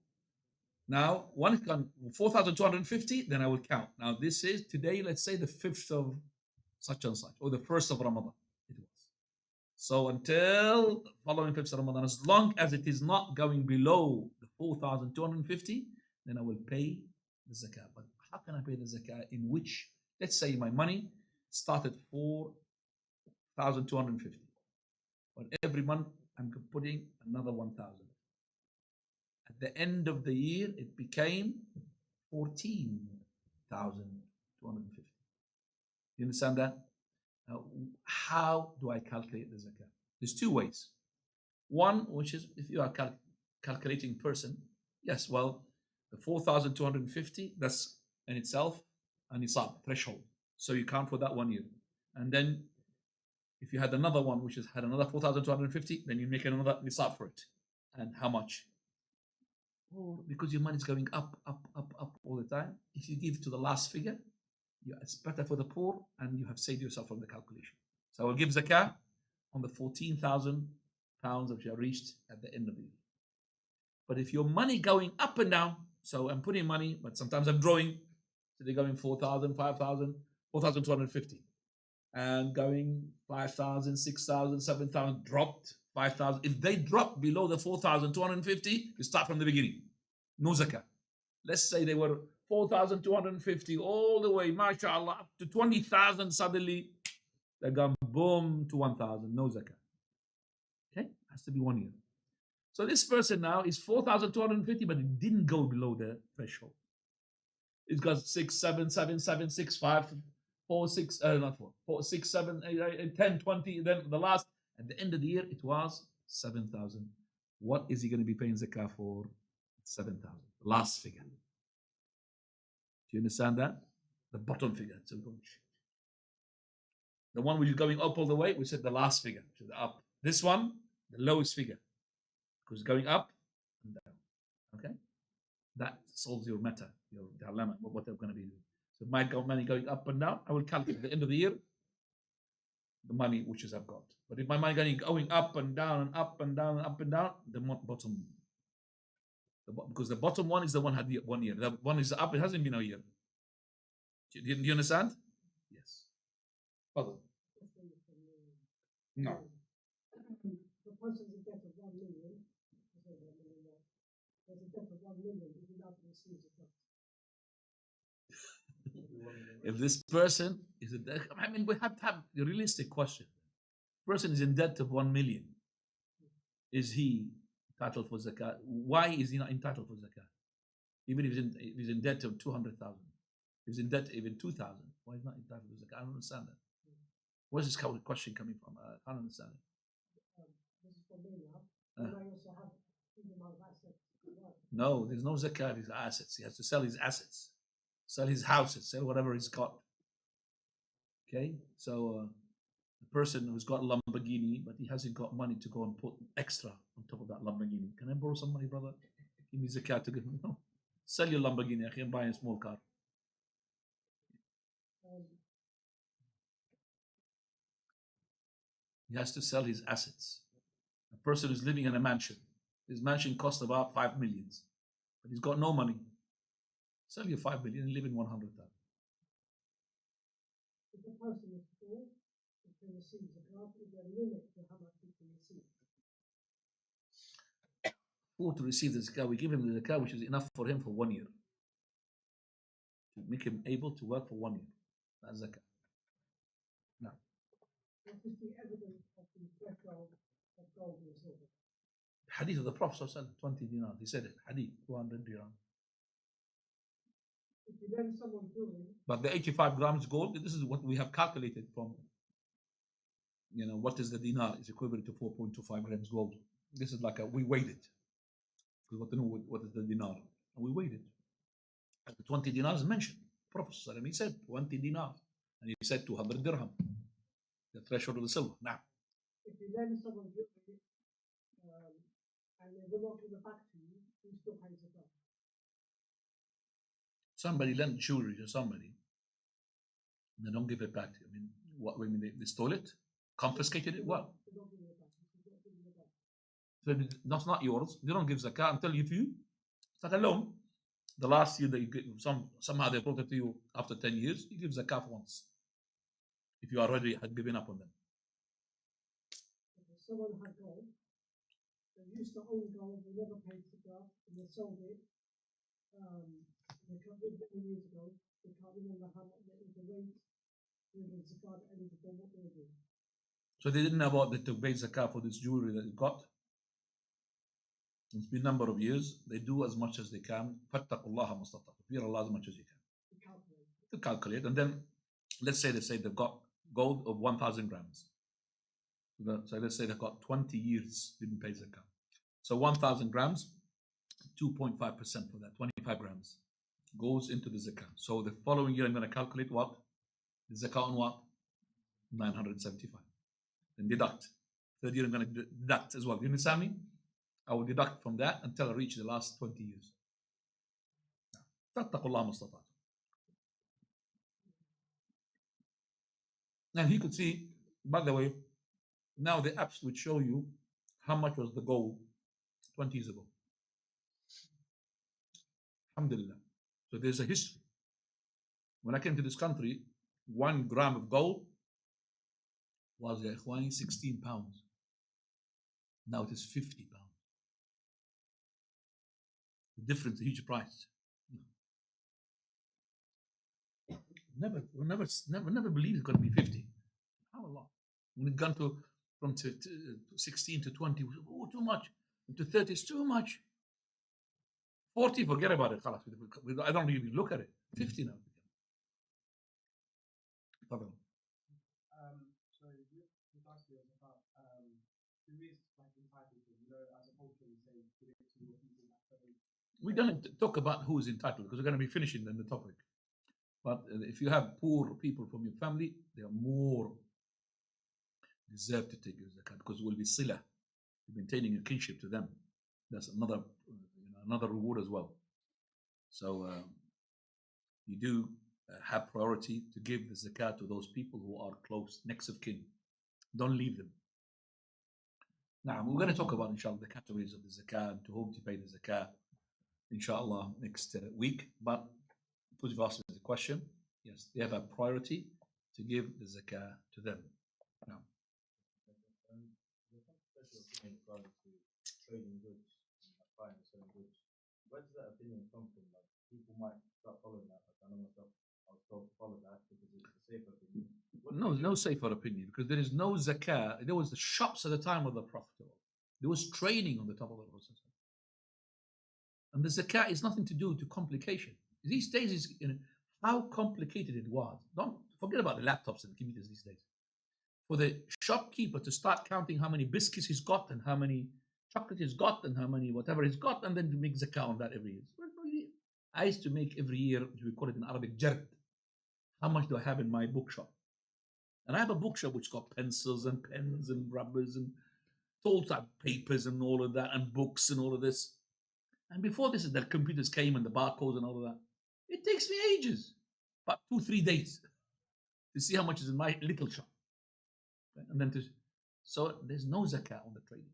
Speaker 3: now, one can 4,250, then I will count. Now, this is today, let's say the 5th of such and such, or the 1st of Ramadan. It was. So until following 5th of Ramadan, as long as it is not going below the 4,250, then I will pay the zakah. But how can I pay the zakah in which, let's say my money started 4,250. But every month I'm putting another 1,000. At the end of the year, it became 14,250. You understand that? Now, how do I calculate the zakah? There's two ways. One, which is if you are calculating person, yes, well, the 4,250, that's in itself an nisab threshold. So you count for that 1 year. And then if you had another one, which had another 4,250, then you make another nisab for it. And how much? Or because your money is going up all the time, if you give to the last figure, it's better for the poor and you have saved yourself from the calculation. So I will give zakah on the 14,000 pounds that you have reached at the end of the year. But if your money going up and down, so I'm putting money, but sometimes I'm drawing, so they're going 4,000, 5,000, 4,250, and going 5,000, 6,000, 7,000, dropped 5,000. If they drop below the 4,250, you start from the beginning. No zakah. Let's say they were 4,250 all the way, mashallah, up to 20,000. Suddenly, they're gone boom to 1,000. No zakah. Okay, has to be 1 year. So this person now is 4,250, but it didn't go below the threshold. It's got 6, 7, 7, 7, 6, 5, 4, 6, not 4, 4, 6, 7, 8, 10, 20. Then the last, at the end of the year, it was 7,000. What is he going to be paying zakah for? 7,000. Last figure. Do you understand that? The bottom figure. So the one which is going up all the way, we said the last figure, which is up. This one, the lowest figure, because going up and down. Okay? That solves your matter, your dilemma, what they're going to be doing. So my money going up and down, I will calculate at the end of the year the money which is I've got. But if my money going up and down and up and down and up and down, the bottom. Because the bottom one is the one had 1 year. The one is up, it hasn't been a year. Do you understand? Yes. Further. No.
Speaker 6: The person's a debt of 1 million. There's a debt of 1 million. Is allowed to receive the
Speaker 3: If this person is a debt, I mean, we have to have a realistic question. Person is in debt of 1 million. Is he entitled for zakat? Why is he not entitled for zakat? Even if he's in debt of 200,000, if he's in debt even 2,000, why is he not entitled to zakat? I don't understand that. Where's this question coming from? I can't understand it.
Speaker 6: This is for me now. And I also have freedom of assets.
Speaker 3: No, there's no zakat of his assets. He has to sell his assets, sell his houses, sell whatever he's got. Okay, so the person who's got a Lamborghini, but he hasn't got money to go and put extra on top of that Lamborghini. Can I borrow some money, brother? give me zakat to give him. No. Sell your Lamborghini, akhi, and buy a small car. He has to sell his assets. A person who's living in a mansion. His mansion costs about 5 million, but he's got no money. Sell your 5 million and live in 100,000.
Speaker 6: If a person is poor, it can receive zakat, is there a limit to how much he can receive?
Speaker 3: Poor to receive the zakat, we give him the zakat which is enough for him for 1 year. To make him able to work for 1 year. That's zakat. Now,
Speaker 6: What is the evidence of the threshold of gold and silver?
Speaker 3: hadith of the Prophet 20 dinar. He said it. Hadith, 200 dirham.
Speaker 6: If you lend someone jewelry,
Speaker 3: But the 85 grams gold, this is what we have calculated from, what is the dinar is equivalent to 4.25 grams gold. This is like we weighed it. We want to know what is the dinar. And we weighed it. And the 20 dinars mentioned. Prophet he said 20 dinars. And he said 200 dirham. The threshold of the silver. Now,
Speaker 6: if you lend someone jewelry and they will not give it back to you, you still pay zakat.
Speaker 3: somebody lent jewelry to somebody and they don't give it back to you. I mean, what? I mean, they stole it, confiscated it. What?
Speaker 6: They don't give it back. They don't give it back.
Speaker 3: So that's not yours. They don't give zakat until you. It's like a loan. The last year that you give somehow they brought it to you after 10 years, you give zakat once. If you already had given up on them.
Speaker 6: Okay, someone had gold. They used to own gold. They never paid zakat, and they sold it. They can't many years ago. They can't remember how much it was the rate. The zakat and what they were doing.
Speaker 3: So they didn't know about the to pay zakat for this jewelry that you got. It's been a number of years. They do as much as they can. Fattaqullaha mustata'tum. Fear Allah as much as you can. To calculate. And then let's say they've got gold of 1,000 grams. So let's say they've got 20 years didn't pay zakat. So 1,000 grams, 2.5% for that, 25 grams goes into the zakat. So the following year I'm going to calculate what? The zakat on what? 975. Then deduct. Third year I'm going to deduct as well. You understand me? I will deduct from that until I reach the last 20 years. And he could see, by the way, now the apps would show you how much was the gold 20 years ago. Alhamdulillah. So there's a history. When I came to this country, 1 gram of gold was 16 pounds. Now it is 50 pounds. The difference, a huge price. Never believed it's going to be 50. Allah. When it gone from 16 to 20, oh, too much. To 30 is too much. 40, forget about it. I don't even look at it. 50 now.
Speaker 2: So with regards to your zakat, who is like entitled to, as a culture, we say give it to your people that don't.
Speaker 3: We don't talk about who is entitled because we're going to be finishing then the topic. But if you have poor people from your family, they are more deserve to take your zakat because it will be silah. You're maintaining a kinship to them. That's another reward as well. So you do have priority to give the zakat to those people who are close, next of kin. Don't leave them. Now, we're going to talk about, inshallah, the categories of the zakat and to whom to pay the zakat, inshallah, next week. But because you've asked me the question, yes, they have a priority to give the zakah to them. Now,
Speaker 1: trading goods, buying and selling goods. Where does that opinion come from? Like people might start following that. Like I know myself, I was told to follow that because it's a safer opinion.
Speaker 3: no safer opinion because there is no zakah. There was the shops at the time of the Prophet. There was training on the top of the Prophet. And the zakah is nothing to do to complication. These days is how complicated it was. Don't forget about the laptops and the computers these days. For the shopkeeper to start counting how many biscuits he's got and how many chocolate he's got and how many whatever he's got, and then to make zakah on that every year. I used to make every year, we call it in Arabic, jard. How much do I have in my bookshop? And I have a bookshop which got pencils and pens and rubbers and all type of papers and all of that and books and all of this. And before this, the computers came and the barcodes and all of that. It takes me ages, about 2-3 days, to see how much is in my little shop. And then so there's no zakah on the trading.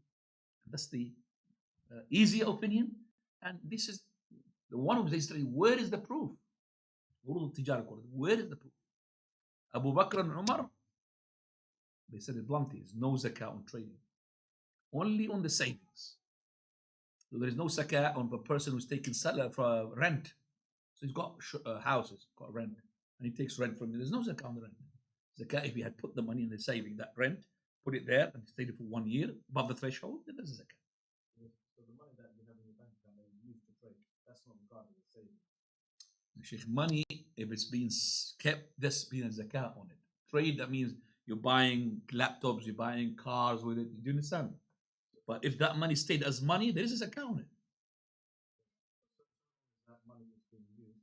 Speaker 3: That's the easier opinion. And this is the one who says, where is the proof? Where is the proof? Abu Bakr and Umar, they said it bluntly, there's no zakah on trading. Only on the savings. So there is no zakah on the person who's taking for rent. So he's got houses, got rent, and he takes rent from you. There's no zakah on the rent. Zakah, if he had put the money in the saving, that rent, put it there and stayed it for 1 year above the threshold, then there's a zakah.
Speaker 1: So the money that you have in your bank account that you use to trade, that's not regarded as savings.
Speaker 3: Sheikh, money, if it's been kept, there's been a zakah on it. Trade, that means you're buying laptops, you're buying cars with it. Do you understand? But if that money stayed as money, there is a zakah on it.
Speaker 1: That money is being used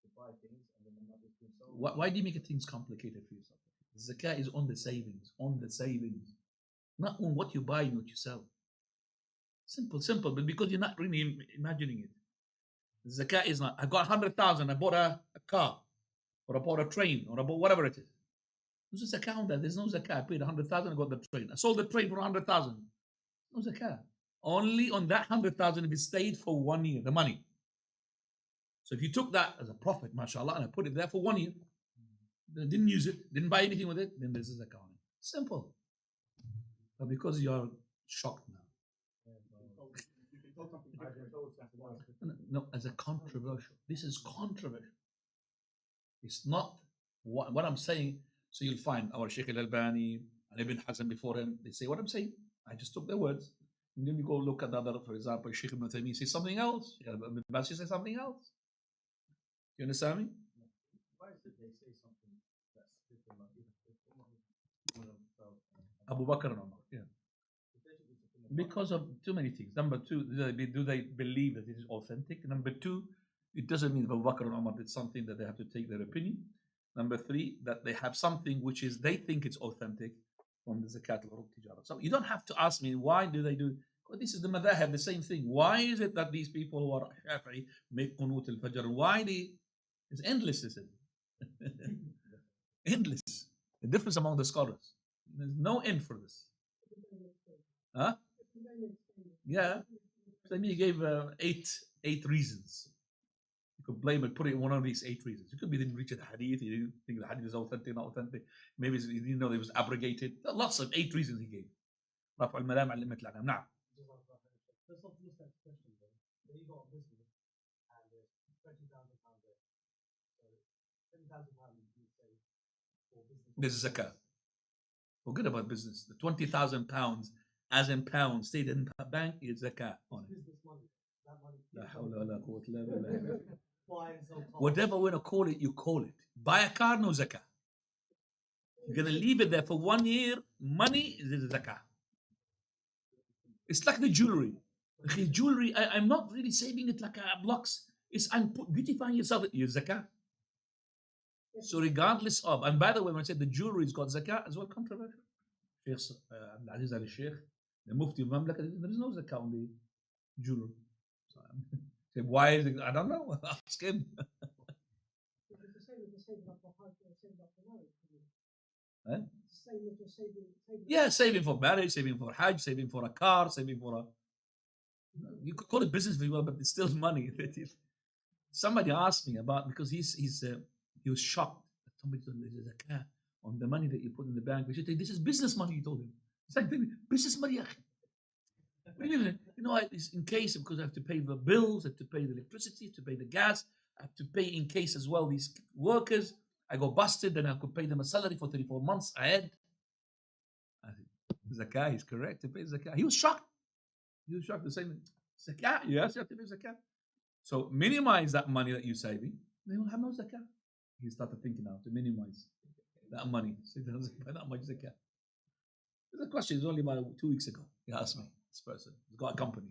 Speaker 1: to buy things and then the money is being sold.
Speaker 3: Why do you make things complicated for yourself? Zakah is on the savings, not on what you buy and what you sell. Simple, but because you're not really imagining it. Zakah is not, I got 100,000, I bought a car, or I bought a train, or I bought whatever it is. There's a zakah on that. There's no zakah. I paid 100,000, I got the train. I sold the train for 100,000. No zakah. Only on that 100,000 if it stayed for 1 year, the money. So if you took that as a profit, mashallah, and I put it there for 1 year, didn't use it, didn't buy anything with it, then there's a zakah on it. Simple. But because you're shocked now. No, as a controversial. This is controversial. It's not what I'm saying. So you'll find our Sheikh Al-Albani and Ibn Hazm before him, they say what I'm saying. I just took their words. And then you go look at the other, for example, Sheikh Ibn Taymiyyah says something else. Ibn Baz says something else. You understand me?
Speaker 1: Why is it they say something that's different?
Speaker 3: Abu Bakr and Umar, yeah. Because of too many things. Number two, do they believe that it is authentic? Number two, it doesn't mean Abu Bakr and Umar did something that they have to take their opinion. Number three, that they have something which is they think it's authentic from the zakat al-tijara. So you don't have to ask me why do they do. Well, this is the madhahab, the same thing. Why is it that these people who are Shafi'i make qunut al-fajr? Why it's endless, isn't it? Endless. The difference among the scholars. There's no end for this. Huh? Yeah. He gave eight reasons. You could blame it, put it in one of these 8 reasons. It could be they didn't reach the hadith, he didn't think the hadith is authentic, not authentic. Maybe he didn't know it was abrogated. Lots of 8 reasons he gave. رفع الملام عن الأمة العام. نعم.
Speaker 5: Let's not miss that question then. When you got a business and there's £20,000 there, so £10,000 you say for business.
Speaker 3: There's a zakah. Forget about business. The £20,000, as in pounds, stayed in the bank is zakah on it.
Speaker 5: Business money. That money.
Speaker 3: La hawla wa la quwwata illa billah.
Speaker 5: Buy and sell cars.
Speaker 3: Whatever we want to call it, you call it. Buy a car, no zakah. You're going to leave it there for 1 year, money is zakah. It's like the jewelry. Jewelry, I'm not really saving it like blocks. I'm beautifying yourself, your zakah. So regardless of, and by the way, when I said the jewelry's got zakah as well, controversial. Sheikh Abdul Aziz Al Sheikh, the Mufti of Mamlaka, there is no zakah on the jewelry. So, why is it? I don't know. Ask him. Huh? Yeah, saving for marriage, saving for Hajj, saving for a car, saving for a. You could call it business if you want, but it's still money. Somebody asked me about because he was shocked that somebody told him there's a zakah on the money that you put in the bank. We should say this is business money. He told him it's like business money. You know, it's in case because I have to pay the bills, I have to pay the electricity, I have to pay the gas, I have to pay in case as well these workers. I go busted, then I could pay them a salary for 34 months ahead. I said, zakah is correct to pay zakah. He was shocked. He was shocked to say, zakah, yes, you have to pay zakah. So minimize that money that you're saving. They will have no zakah. He started thinking now to minimize that money. So he doesn't pay that much zakah. The question is only about 2 weeks ago. He asked me, this person. He's got a company.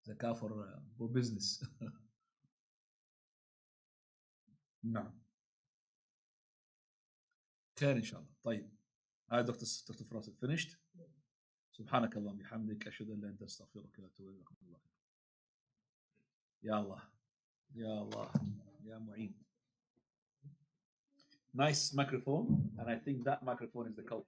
Speaker 3: Zakah for business. نعم. خير إن شاء الله. طيب. هاي دكتور فراس finished. سبحانك اللهم وبحمدك أشهد أن لا إله إلا أنت أستغفرك وأتوب إليك. Ya Allah. Ya Allah. Ya Mu'in. Nice microphone, and I think that microphone is the culprit.